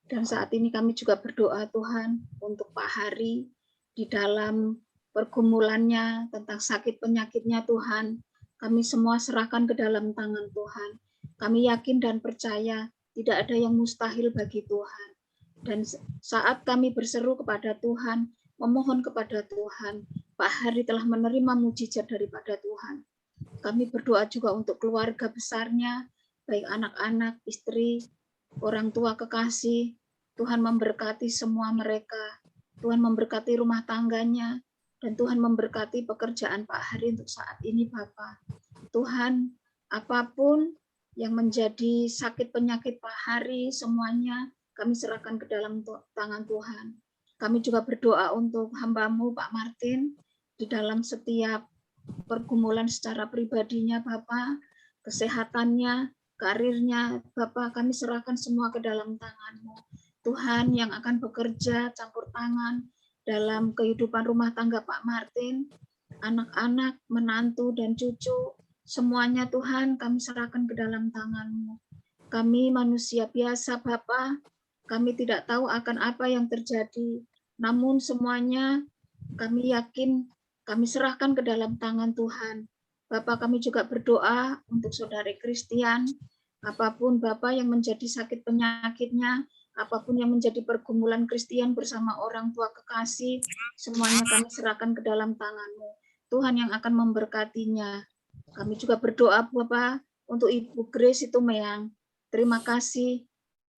[SPEAKER 2] Dan saat ini kami juga berdoa Tuhan untuk Pak Hari di dalam pergumulannya tentang sakit penyakitnya Tuhan. Kami semua serahkan ke dalam tangan Tuhan. Kami yakin dan percaya tidak ada yang mustahil bagi Tuhan. Dan saat kami berseru kepada Tuhan, memohon kepada Tuhan, Pak Hari telah menerima mujizat daripada Tuhan. Kami berdoa juga untuk keluarga besarnya, baik anak-anak, istri, orang tua kekasih. Tuhan memberkati semua mereka. Tuhan memberkati rumah tangganya. Dan Tuhan memberkati pekerjaan Pak Hari untuk saat ini, Bapak. Tuhan, apapun yang menjadi sakit penyakit Pak Hari, semuanya kami serahkan ke dalam tangan Tuhan. Kami juga berdoa untuk hamba-Mu Pak Martin di dalam setiap pergumulan secara pribadinya Bapak, kesehatannya, karirnya, Bapak kami serahkan semua ke dalam tangan-Mu. Tuhan yang akan bekerja campur tangan dalam kehidupan rumah tangga Pak Martin, anak-anak, menantu, dan cucu, semuanya Tuhan kami serahkan ke dalam tangan-Mu. Kami manusia biasa Bapak, kami tidak tahu akan apa yang terjadi, namun semuanya kami yakin kami serahkan ke dalam tangan Tuhan. Bapak kami juga berdoa untuk saudari Christian, apapun Bapak yang menjadi sakit penyakitnya, apapun yang menjadi pergumulan Christian bersama orang tua kekasih, semuanya kami serahkan ke dalam tangan-Mu. Tuhan yang akan memberkatinya. Kami juga berdoa Bapak untuk Ibu Grace itu Meang. Terima kasih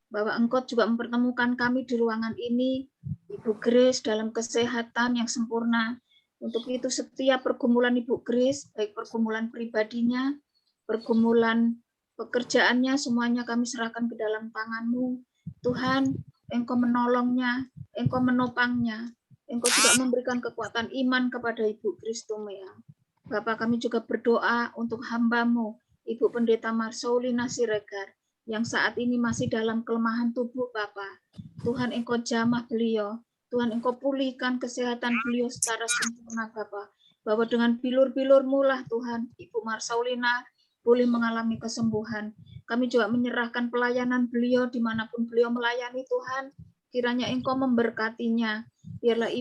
[SPEAKER 2] bahwa Engkau juga mempertemukan kami di ruangan ini, Ibu Grace dalam kesehatan yang sempurna. Untuk itu setiap pergumulan Ibu Grace, baik pergumulan pribadinya, pergumulan pekerjaannya, semuanya kami serahkan ke dalam tangan-Mu. Tuhan, Engkau menolongnya, Engkau menopangnya, Engkau juga memberikan kekuatan iman kepada Ibu Grace Tumeang. Bapak kami juga berdoa untuk hamba-Mu, Ibu Pendeta Marsaulina Siregar, yang saat ini masih dalam kelemahan tubuh Bapak. Tuhan Engkau jamah beliau, Tuhan Engkau pulihkan kesehatan beliau secara sempurna Bapak. Bahwa dengan bilur-bilur-Mu lah Tuhan, Ibu Marsaulina boleh mengalami kesembuhan. Kami juga menyerahkan pelayanan beliau dimanapun beliau melayani Tuhan. Kiranya Engkau memberkatinya. Biarlah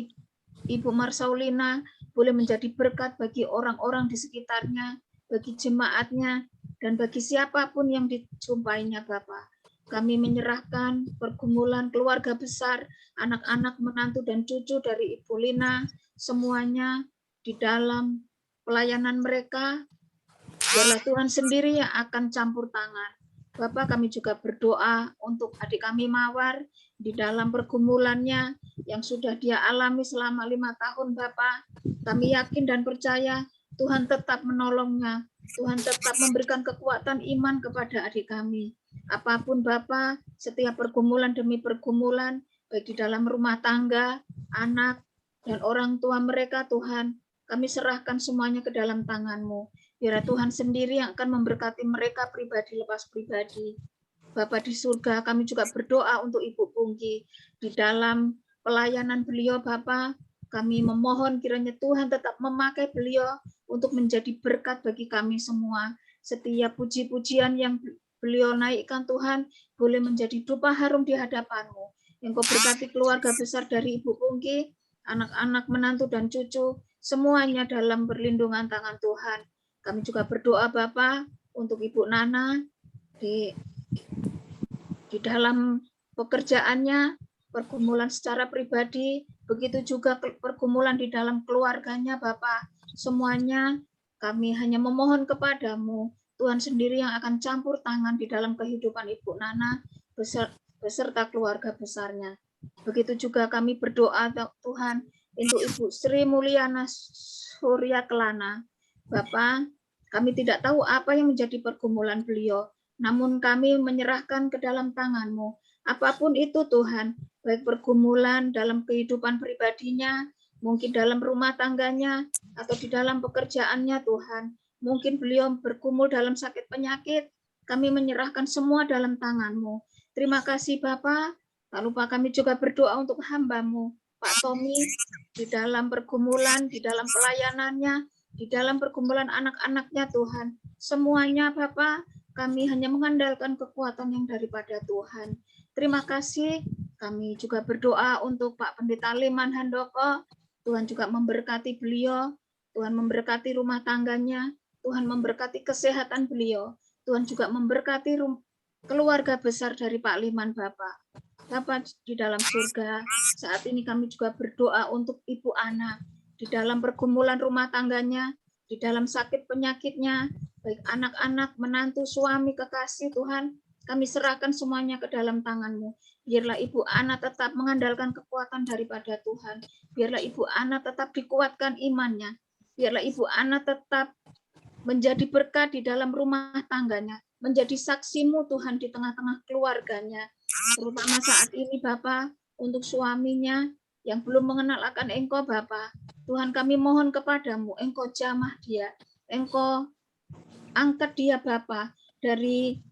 [SPEAKER 2] Ibu Marsaulina boleh menjadi berkat bagi orang-orang di sekitarnya, bagi jemaatnya, dan bagi siapapun yang dijumpainya Bapak. Kami menyerahkan pergumulan keluarga besar, anak-anak, menantu, dan cucu dari Ibu Lina, semuanya di dalam pelayanan mereka. Biarlah Tuhan sendiri yang akan campur tangan. Bapak kami juga berdoa untuk adik kami Mawar di dalam pergumulannya yang sudah dia alami selama 5 tahun Bapak. Kami yakin dan percaya Tuhan tetap menolongnya. Tuhan tetap memberikan kekuatan iman kepada adik kami. Apapun Bapak, setiap pergumulan demi pergumulan, baik di dalam rumah tangga, anak, dan orang tua mereka Tuhan, kami serahkan semuanya ke dalam tangan-Mu. Biar Tuhan sendiri yang akan memberkati mereka pribadi lepas pribadi. Bapak di surga, kami juga berdoa untuk Ibu Pungki. Di dalam pelayanan beliau Bapak, kami memohon kiranya Tuhan tetap memakai beliau untuk menjadi berkat bagi kami semua. Setiap puji-pujian yang beliau naikkan Tuhan, boleh menjadi dupa harum di hadapan-Mu. Engkau berkati keluarga besar dari Ibu Pungki, anak-anak, menantu, dan cucu, semuanya dalam perlindungan tangan Tuhan. Kami juga berdoa Bapak untuk Ibu Nana di dalam pekerjaannya, pergumulan secara pribadi, begitu juga pergumulan di dalam keluarganya Bapak. Semuanya kami hanya memohon kepadamu, Tuhan sendiri yang akan campur tangan di dalam kehidupan Ibu Nana beserta keluarga besarnya. Begitu juga kami berdoa Tuhan untuk Ibu Sri Mulyana Surya Kelana. Bapak, kami tidak tahu apa yang menjadi pergumulan beliau, namun kami menyerahkan ke dalam tangan-Mu. Apapun itu Tuhan, baik pergumulan dalam kehidupan pribadinya, mungkin dalam rumah tangganya, atau di dalam pekerjaannya Tuhan. Mungkin beliau bergumul dalam sakit penyakit, kami menyerahkan semua dalam tangan-Mu. Terima kasih Bapak. Tak lupa kami juga berdoa untuk hamba-Mu, Pak Tommy, di dalam pergumulan, di dalam pelayanannya, di dalam pergumulan anak-anaknya Tuhan. Semuanya Bapak, kami hanya mengandalkan kekuatan yang daripada Tuhan. Terima kasih. Kami juga berdoa untuk Pak Pendeta Leman Handoko. Tuhan juga memberkati beliau. Tuhan memberkati rumah tangganya. Tuhan memberkati kesehatan beliau. Tuhan juga memberkati keluarga besar dari Pak Liman Bapak. Bapak di dalam surga, saat ini kami juga berdoa untuk Ibu Ana. Di dalam pergumulan rumah tangganya, di dalam sakit penyakitnya, baik anak-anak, menantu, suami, kekasih Tuhan, kami serahkan semuanya ke dalam tangan-Mu. Biarlah Ibu Ana tetap mengandalkan kekuatan daripada Tuhan. Biarlah Ibu Ana tetap dikuatkan imannya. Biarlah Ibu Ana tetap menjadi berkat di dalam rumah tangganya. Menjadi saksi-Mu Tuhan di tengah-tengah keluarganya. Terutama saat ini Bapak, untuk suaminya yang belum mengenal akan Engkau Bapak. Tuhan kami mohon kepadamu, Engkau jamah dia. Engkau angkat dia Bapak dari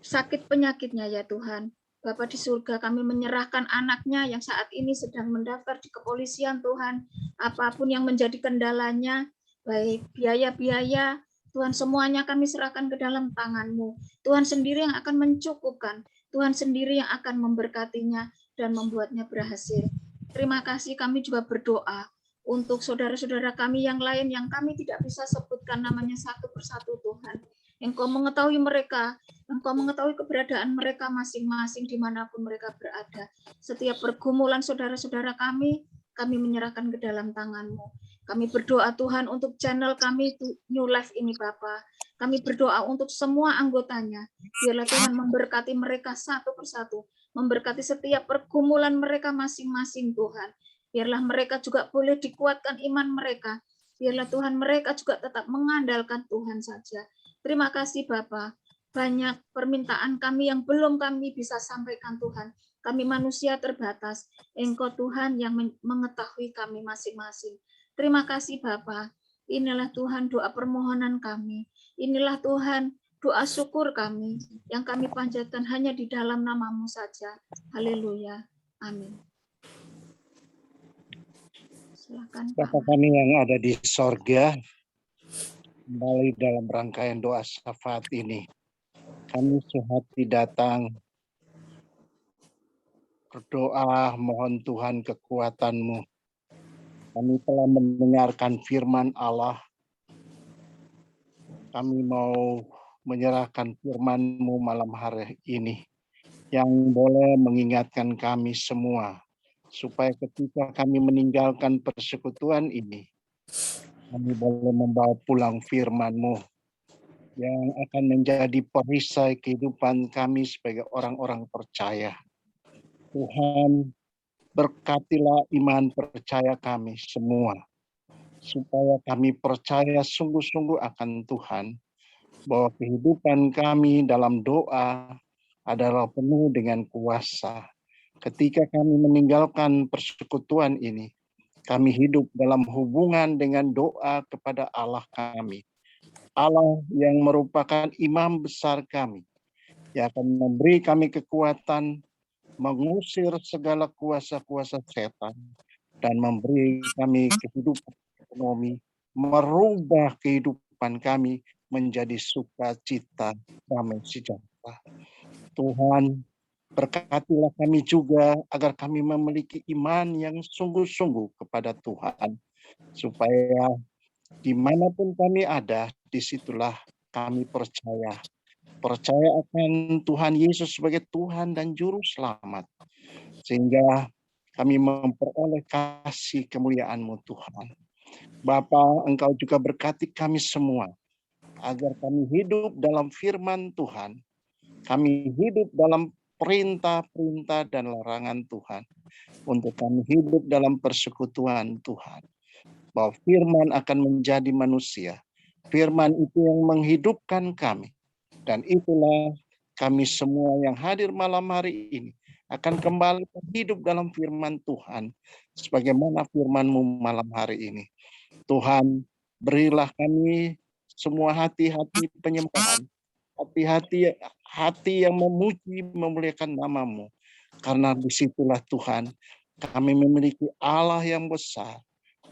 [SPEAKER 2] sakit penyakitnya ya Tuhan. Bapa di surga, kami menyerahkan anaknya yang saat ini sedang mendaftar di kepolisian Tuhan. Apapun yang menjadi kendalanya, baik biaya-biaya, Tuhan semuanya kami serahkan ke dalam tangan-Mu. Tuhan sendiri yang akan mencukupkan. Tuhan sendiri yang akan memberkatinya dan membuatnya berhasil. Terima kasih, kami juga berdoa untuk saudara-saudara kami yang lain yang kami tidak bisa sebutkan namanya satu persatu Tuhan. Engkau mengetahui mereka, Engkau mengetahui keberadaan mereka masing-masing dimanapun mereka berada. Setiap pergumulan saudara-saudara kami menyerahkan ke dalam tangan-Mu. Kami berdoa Tuhan untuk channel kami New Life ini Bapa. Kami berdoa untuk semua anggotanya. Biarlah Tuhan memberkati mereka satu persatu. Memberkati setiap pergumulan mereka masing-masing Tuhan. Biarlah mereka juga boleh dikuatkan iman mereka. Biarlah Tuhan mereka juga tetap mengandalkan Tuhan saja. Terima kasih Bapak. Banyak permintaan kami yang belum kami bisa sampaikan Tuhan. Kami manusia terbatas. Engkau Tuhan yang mengetahui kami masing-masing. Terima kasih Bapak. Inilah Tuhan doa permohonan kami. Inilah Tuhan doa syukur kami yang kami panjatkan hanya di dalam nama-Mu saja. Haleluya. Amin. Silakan Pak.
[SPEAKER 4] Bapak kami yang ada di sorga, kembali dalam rangkaian doa syafaat ini. Kami sehati datang berdoa mohon Tuhan kekuatan-Mu. Kami telah mendengarkan firman Allah. Kami mau menyerahkan firman-Mu malam hari ini yang boleh mengingatkan kami semua supaya ketika kami meninggalkan persekutuan ini, kami boleh membawa pulang firman-Mu yang akan menjadi perisai kehidupan kami sebagai orang-orang percaya. Tuhan, berkatilah iman percaya kami semua, supaya kami percaya sungguh-sungguh akan Tuhan, bahwa kehidupan kami dalam doa adalah penuh dengan kuasa. Ketika kami meninggalkan persekutuan ini, kami hidup dalam hubungan dengan doa kepada Allah kami. Allah yang merupakan imam besar kami, yang akan memberi kami kekuatan mengusir segala kuasa-kuasa setan dan memberi kami kehidupan ekonomi, merubah kehidupan kami menjadi sukacita, damai sejahtera. Tuhan, berkatilah kami juga agar kami memiliki iman yang sungguh-sungguh kepada Tuhan, supaya dimanapun kami ada, disitulah kami percaya akan Tuhan Yesus sebagai Tuhan dan Juru Selamat, sehingga kami memperoleh kasih kemuliaan-Mu Tuhan. Bapa, Engkau juga berkati kami semua, agar kami hidup dalam firman Tuhan, kami hidup dalam perintah-perintah dan larangan Tuhan, untuk kami hidup dalam persekutuan Tuhan, bahwa firman akan menjadi manusia. Firman itu yang menghidupkan kami. Dan itulah kami semua yang hadir malam hari ini akan kembali hidup dalam firman Tuhan. Sebagaimana firman-Mu malam hari ini. Tuhan, berilah kami semua hati-hati penyembahan. Hati yang memuji, memuliakan nama-Mu. Karena disitulah Tuhan, kami memiliki Allah yang besar.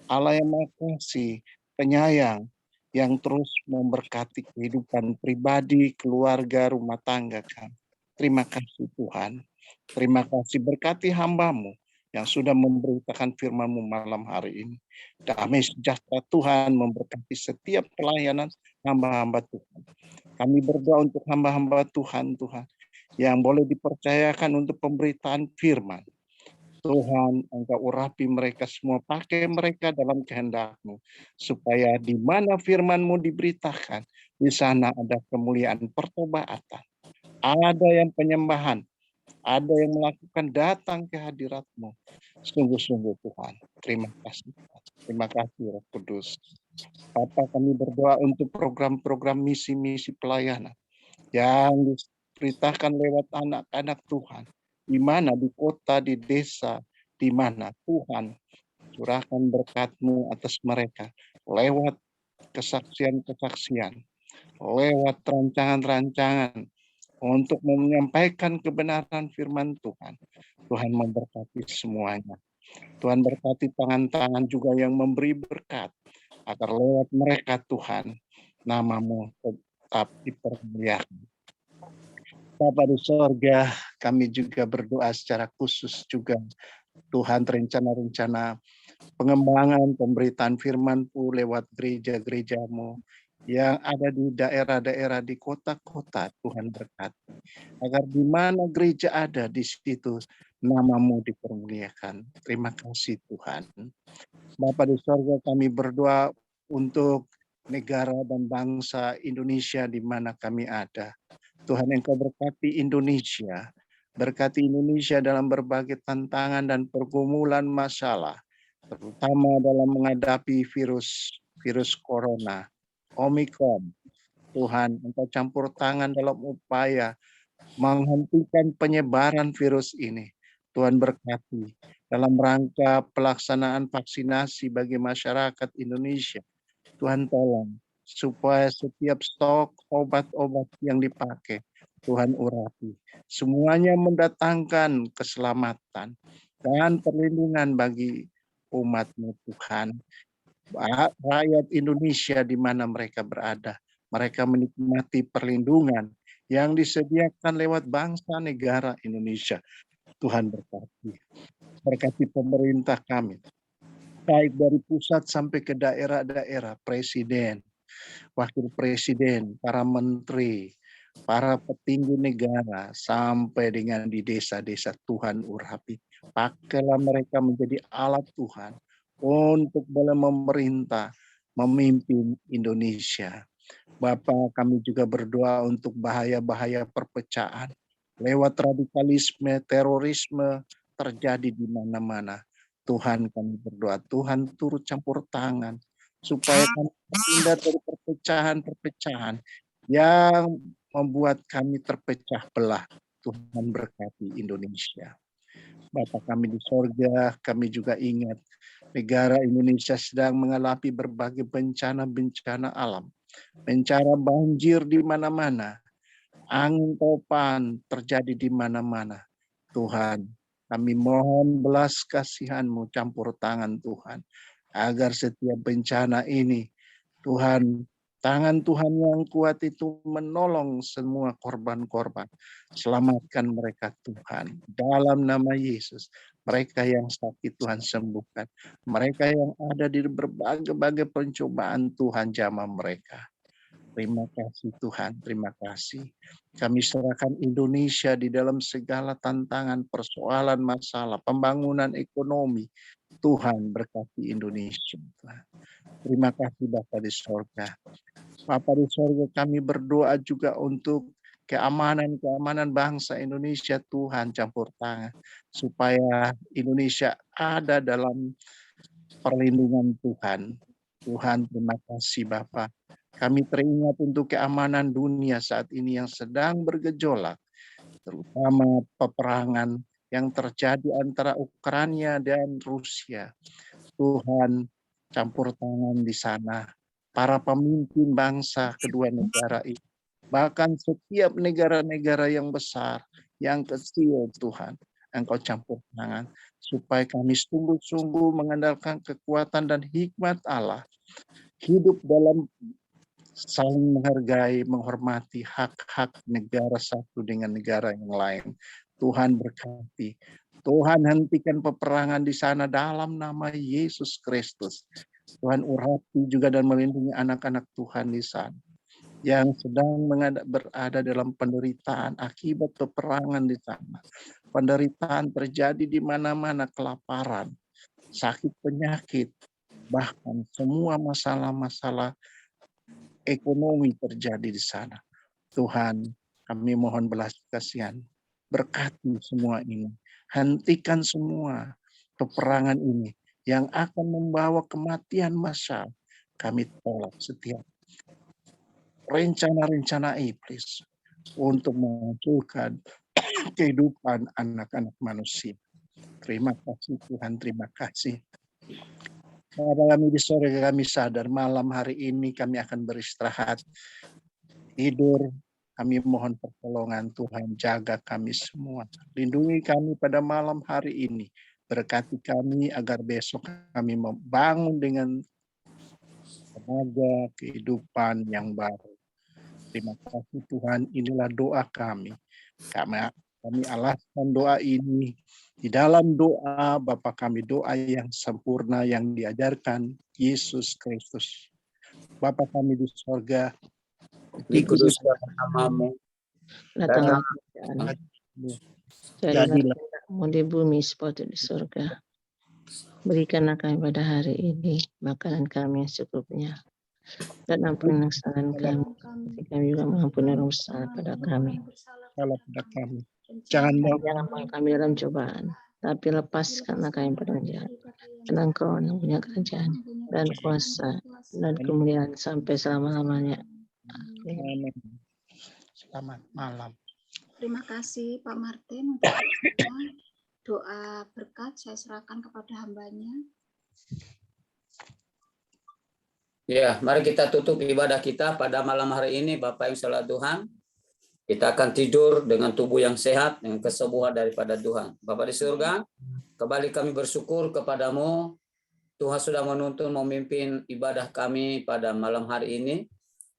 [SPEAKER 4] Allah yang Maha Kasih, penyayang, yang terus memberkati kehidupan pribadi, keluarga, rumah tangga kami. Terima kasih Tuhan. Terima kasih berkati hamba-Mu yang sudah memberitakan firman-Mu malam hari ini. Damai sejahtera Tuhan memberkati setiap pelayanan hamba-hamba Tuhan. Kami berdoa untuk hamba-hamba Tuhan, yang boleh dipercayakan untuk pemberitaan firman. Tuhan, Engkau urapi mereka semua, pakai mereka dalam kehendak-Mu, supaya di mana firman-Mu diberitakan, di sana ada kemuliaan pertobatan, ada yang penyembahan, ada yang melakukan datang ke hadirat-Mu. Sungguh-sungguh Tuhan, terima kasih. Terima kasih Roh Kudus. Bapa, kami berdoa untuk program-program misi-misi pelayanan yang diberitakan lewat anak-anak Tuhan, di mana di kota, di desa, di mana Tuhan curahkan berkat-Mu atas mereka lewat kesaksian-kesaksian, lewat rancangan-rancangan untuk menyampaikan kebenaran firman Tuhan. Tuhan memberkati semuanya. Tuhan berkati tangan-tangan juga yang memberi berkat, agar lewat mereka Tuhan, nama-Mu tetap dipermuliakan. Bapa di sorga, kami juga berdoa secara khusus juga Tuhan rencana-rencana pengembangan pemberitaan firman-Mu lewat gereja-gereja-Mu yang ada di daerah-daerah, di kota-kota. Tuhan berkati, agar di mana gereja ada, di situ nama-Mu dipermuliakan. Terima kasih Tuhan. Bapa di sorga, kami berdoa untuk negara dan bangsa Indonesia di mana kami ada. Tuhan, Engkau berkati Indonesia. Berkati Indonesia dalam berbagai tantangan dan pergumulan masalah, terutama dalam menghadapi virus corona, Omikron. Tuhan, Engkau campur tangan dalam upaya menghentikan penyebaran virus ini. Tuhan berkati dalam rangka pelaksanaan vaksinasi bagi masyarakat Indonesia. Tuhan tolong supaya setiap stok obat-obat yang dipakai, Tuhan urapi. Semuanya mendatangkan keselamatan dan perlindungan bagi umat-Mu Tuhan. Rakyat Indonesia di mana mereka berada, mereka menikmati perlindungan yang disediakan lewat bangsa negara Indonesia. Tuhan berkati. Berkati pemerintah kami, baik dari pusat sampai ke daerah-daerah, presiden, wakil presiden, para menteri, para petinggi negara, sampai dengan di desa-desa. Tuhan urapi. Pakailah mereka menjadi alat Tuhan untuk boleh memerintah, memimpin Indonesia. Bapa, kami juga berdoa untuk bahaya-bahaya perpecahan lewat radikalisme, terorisme terjadi di mana-mana. Tuhan, kami berdoa, Tuhan turut campur tangan supaya kami terhindar dari perpecahan-perpecahan yang membuat kami terpecah belah. Tuhan berkati Indonesia. Bapa kami di sorga, kami juga ingat negara Indonesia sedang mengalami berbagai bencana-bencana alam. Bencana banjir di mana-mana, angin topan terjadi di mana-mana. Tuhan, kami mohon belas kasihan-Mu, campur tangan Tuhan, agar setiap bencana ini, Tuhan, tangan Tuhan yang kuat itu menolong semua korban-korban. Selamatkan mereka Tuhan, dalam nama Yesus. Mereka yang sakit Tuhan sembuhkan. Mereka yang ada di berbagai-bagai pencobaan Tuhan jamah mereka. Terima kasih Tuhan, terima kasih. Kami serahkan Indonesia di dalam segala tantangan, persoalan, masalah, pembangunan ekonomi. Tuhan berkati Indonesia. Terima kasih Bapa di sorga. Bapa di sorga, kami berdoa juga untuk keamanan bangsa Indonesia. Tuhan campur tangan supaya Indonesia ada dalam perlindungan Tuhan. Tuhan, terima kasih Bapa. Kami teringat untuk keamanan dunia saat ini yang sedang bergejolak, terutama peperangan yang terjadi antara Ukraina dan Rusia. Tuhan, campur tangan di sana. Para pemimpin bangsa kedua negara ini, bahkan setiap negara-negara yang besar, yang kecil, Tuhan, Engkau campur tangan, supaya kami sungguh-sungguh mengandalkan kekuatan dan hikmat Allah, hidup dalam saling menghargai, menghormati hak-hak negara satu dengan negara yang lain. Tuhan berkati. Tuhan hentikan peperangan di sana dalam nama Yesus Kristus. Tuhan urapi juga dan melindungi anak-anak Tuhan di sana yang sedang berada dalam penderitaan akibat peperangan di sana. Penderitaan terjadi di mana-mana, kelaparan, sakit penyakit, bahkan semua masalah-masalah ekonomi terjadi di sana. Tuhan, kami mohon belas kasihan. Berkati semua ini. Hentikan semua peperangan ini yang akan membawa kematian massal. Kami tolak setiap rencana-rencana iblis untuk memunculkan kehidupan anak-anak manusia. Terima kasih Tuhan, terima kasih. Pada kami di sore kami sadar malam hari ini kami akan beristirahat, tidur Kami mohon pertolongan Tuhan, jaga kami semua. Lindungi kami pada malam hari ini. Berkati kami agar besok kami membangun dengan tenaga kehidupan yang baru. Terima kasih Tuhan, inilah doa kami. Kami alaskan doa ini di dalam doa Bapa kami, doa yang sempurna yang diajarkan Yesus Kristus. Bapa kami di sorga,
[SPEAKER 1] Dikuduskan namamu,
[SPEAKER 5] Datanglah kerajaanmu, jadilah
[SPEAKER 4] jadilah
[SPEAKER 5] kehendakmu di bumi seperti di surga. Berikanlah kami pada hari ini makanan kami yang secukupnya, dan ampunilah kesalahan kami, seperti kami juga mengampuni orang bersalah pada kami.
[SPEAKER 4] salah pada kami. Jangan
[SPEAKER 5] Jangan bawa kami dalam cobaan, tapi lepaskanlah kami pada jahat. Karena Engkau yang punya kerajaan dan kuasa dan kemuliaan sampai selama-lamanya. Amin.
[SPEAKER 4] Selamat malam.
[SPEAKER 2] Terima kasih Pak Martin untuk doa berkat saya serahkan kepada hambanya.
[SPEAKER 1] Ya, mari kita tutup ibadah kita pada malam hari ini, Bapak yang salah Tuhan. Kita akan tidur dengan tubuh yang sehat, dengan kesembuhan daripada Tuhan. Bapak di surga, kembali kami bersyukur kepadamu. Tuhan sudah menuntun memimpin ibadah kami pada malam hari ini.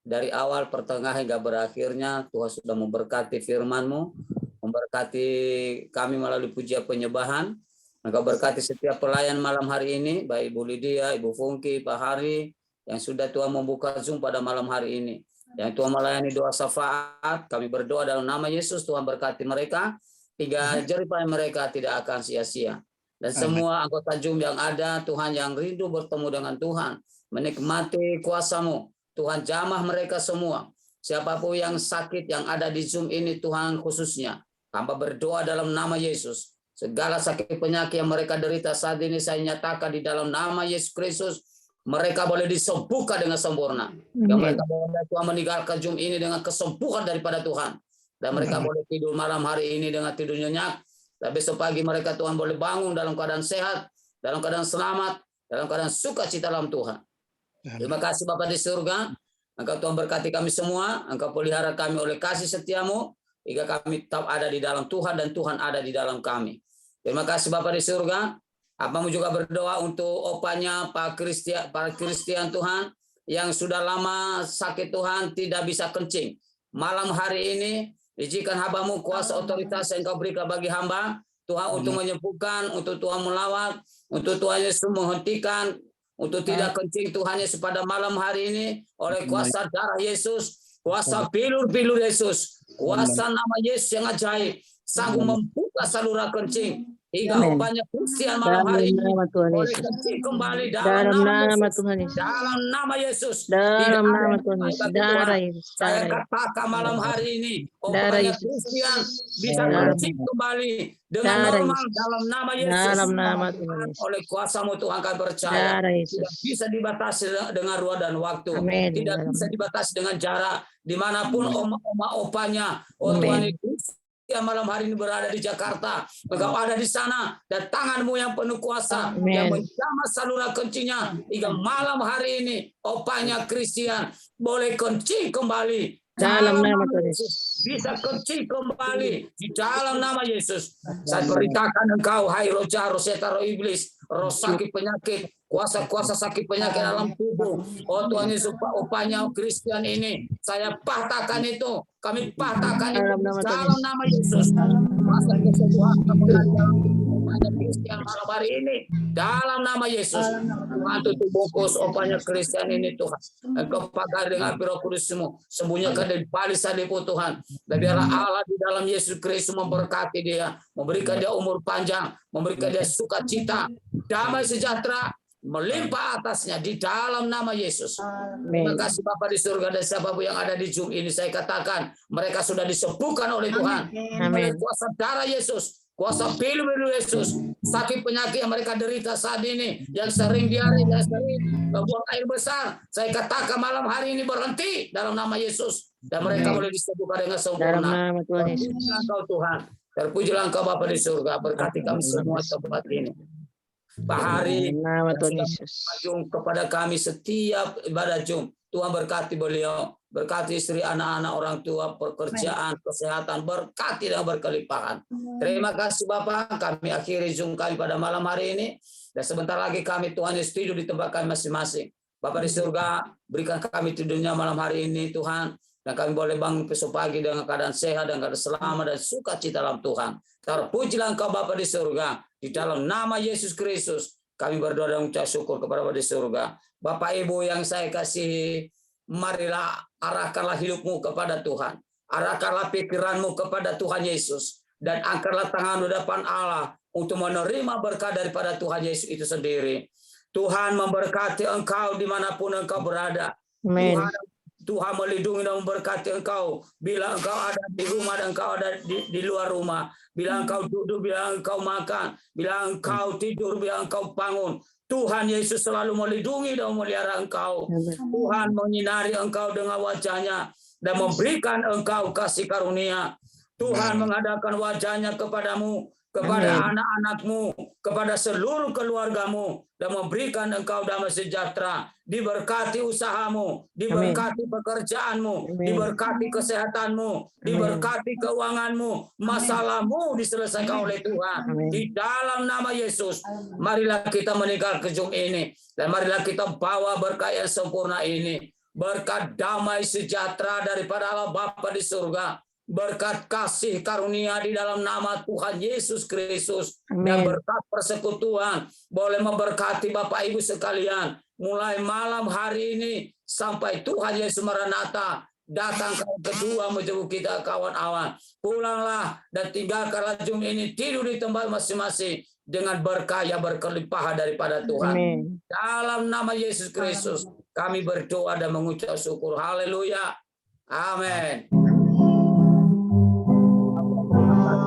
[SPEAKER 1] Dari awal, pertengahan, hingga berakhirnya, Tuhan sudah memberkati firman-Mu, memberkati kami melalui pujian penyembahan. Engkau berkati setiap pelayan malam hari ini, baik Ibu Lydia, Ibu Fungki, Pak Hari, yang sudah Tuhan membuka Zoom pada malam hari ini. Yang Tuhan melayani doa syafaat, kami berdoa dalam nama Yesus, Tuhan berkati mereka, hingga jerih payah mereka tidak akan sia-sia. Dan semua anggota Zoom yang ada, Tuhan yang rindu bertemu dengan Tuhan, menikmati kuasa-Mu, Tuhan jamah mereka semua. Siapapun yang sakit yang ada di Zoom ini, Tuhan khususnya, hamba berdoa dalam nama Yesus. Segala sakit penyakit yang mereka derita saat ini saya nyatakan di dalam nama Yesus Kristus, mereka boleh disembuhkan dengan sempurna. Dan mereka boleh Tuhan meninggalkan Zoom ini dengan kesembuhan daripada Tuhan. Dan mereka boleh tidur malam hari ini dengan tidur nyenyak. Dan besok pagi mereka Tuhan boleh bangun dalam keadaan sehat, dalam keadaan selamat, dalam keadaan sukacita dalam Tuhan. Terima kasih Bapa di surga. Engkau Tuhan berkati kami semua. Engkau pelihara kami oleh kasih setiamu, hingga kami tetap ada di dalam Tuhan dan Tuhan ada di dalam kami. Terima kasih Bapa di surga. Apamu juga berdoa untuk opanya Pak Christian Tuhan yang sudah lama sakit Tuhan tidak bisa kencing. Malam hari ini izinkan hamba-Mu kuasa otoritas yang Kau berikan bagi hamba Tuhan untuk menyembuhkan, untuk Tuhan melawat, untuk Tuhan Yesus menghentikan, untuk tidak kencing Tuhan Yesus pada malam hari ini oleh kuasa darah Yesus, kuasa bilur-bilur Yesus, kuasa nama Yesus yang ajaib sanggup membuka saluran kencing. Hingga opanya Christian malam hari ini boleh kencing kembali dalam nama Tuhan Yesus. Dalam nama Yesus.
[SPEAKER 5] Dalam nama Tuhan Yesus. Darah Yesus.
[SPEAKER 1] Saya katakan malam hari ini opanya Christian bisa kencing kembali dengan normal dalam nama Yesus.
[SPEAKER 5] Dalam nama Tuhan Yesus.
[SPEAKER 1] Oleh kuasa-Mu Tuhan kami percaya. Tidak bisa dibatasi dengan ruang dan waktu. Tidak bisa dibatasi dengan jarak. Dimanapun opanya, Tuhan Yesus yang malam hari ini berada di Jakarta, Engkau ada di sana, dan tangan-Mu yang penuh kuasa yang menjamah saluran kencingnya hingga malam hari ini opanya Christian boleh kencing kembali dalam nama Yesus. Bisa kencing kembali di dalam nama Yesus. Saya perintahkan Engkau, hai roh jahat, roh setan, roh iblis, roh sakit penyakit, kuasa-kuasa sakit penyakit dalam tubuh. Oh Tuhan Yesus, opanya Christian ini, saya patahkan itu. Kami patahkan itu dalam nama Yesus. Kuasa kesembuhan opanya Christian malam hari ini dalam nama Yesus. Tuhan tutup bungkus opanya Christian ini Tuhan. Engkau pagar dengan api Roh Kudus-Mu. Sembunyikan di balik salib-Mu Tuhan. Dan biarlah Allah di dalam Yesus Kristus memberkati dia, memberikan dia umur panjang, memberikan dia sukacita, damai sejahtera melimpah atasnya di dalam nama Yesus. Terima kasih Bapa di surga, dan siapapun yang ada di Zoom ini saya katakan mereka sudah disembuhkan oleh Tuhan. Oleh kuasa darah Yesus, kuasa pilu-pilu Yesus, sakit penyakit yang mereka derita saat ini, yang sering diare, yang sering buang air besar, saya katakan malam hari ini berhenti dalam nama Yesus, dan mereka boleh disembuhkan dengan sempurna. Terpujilah Engkau Tuhan, terpujilah Engkau Bapa di surga, berkati kami semua tempat ini. Pak Hari, Tuhan kepada kami setiap ibadah Jum, Tuhan berkati beliau, berkati istri, anak-anak, orang tua, pekerjaan, kesehatan, berkati dan berkelimpahan. Terima kasih Bapak, kami akhiri Zoom kami pada malam hari ini. Dan sebentar lagi kami Tuhan Yesus tidur di tempat kami masing-masing. Bapak di surga, berikan kami tidurnya malam hari ini Tuhan. Dan kami boleh bangun besok pagi dengan keadaan sehat dan keadaan selamat dan sukacita dalam Tuhan. Terpujilah Engkau Bapa di surga. Di dalam nama Yesus Kristus, kami berdoa dan mengucap syukur kepada Bapa di surga. Bapak Ibu yang saya kasihi, marilah arahkanlah hidupmu kepada Tuhan. Arahkanlah pikiranmu kepada Tuhan Yesus. Dan angkatlah tanganmu depan Allah untuk menerima berkat daripada Tuhan Yesus itu sendiri. Tuhan memberkati engkau dimanapun engkau berada.
[SPEAKER 5] Amen.
[SPEAKER 1] Tuhan melindungi dan memberkati engkau. Bila engkau ada di rumah dan engkau ada di luar rumah. Bila engkau duduk, bila engkau makan. Bila engkau tidur, bila engkau bangun. Tuhan Yesus selalu melindungi dan memelihara engkau. Tuhan menyinari engkau dengan wajahnya. Dan memberikan engkau kasih karunia. Tuhan menghadapkan wajahnya kepadamu. Kepada anak-anakmu, kepada seluruh keluargamu, dan memberikan engkau damai sejahtera. Diberkati usahamu, diberkati pekerjaanmu, diberkati kesehatanmu, diberkati keuanganmu, masalahmu diselesaikan oleh Tuhan. Di dalam nama Yesus, marilah kita meninggalkan Zoom ini, dan marilah kita bawa berkat yang sempurna ini. Berkat damai sejahtera daripada Allah Bapa di surga. Berkat kasih karunia di dalam nama Tuhan Yesus Kristus. Dan berkat persekutuan boleh memberkati Bapak Ibu sekalian. Mulai malam hari ini sampai Tuhan Yesus Maranatha datang kali kedua menjemput kita kawan awan. Pulanglah dan tinggalkanlah Zoom ini, tidur di tempat masing-masing dengan berkah yang berkelimpahan daripada Tuhan.
[SPEAKER 5] Amen.
[SPEAKER 1] Dalam nama Yesus Kristus kami berdoa dan mengucap syukur. Haleluya. Amin.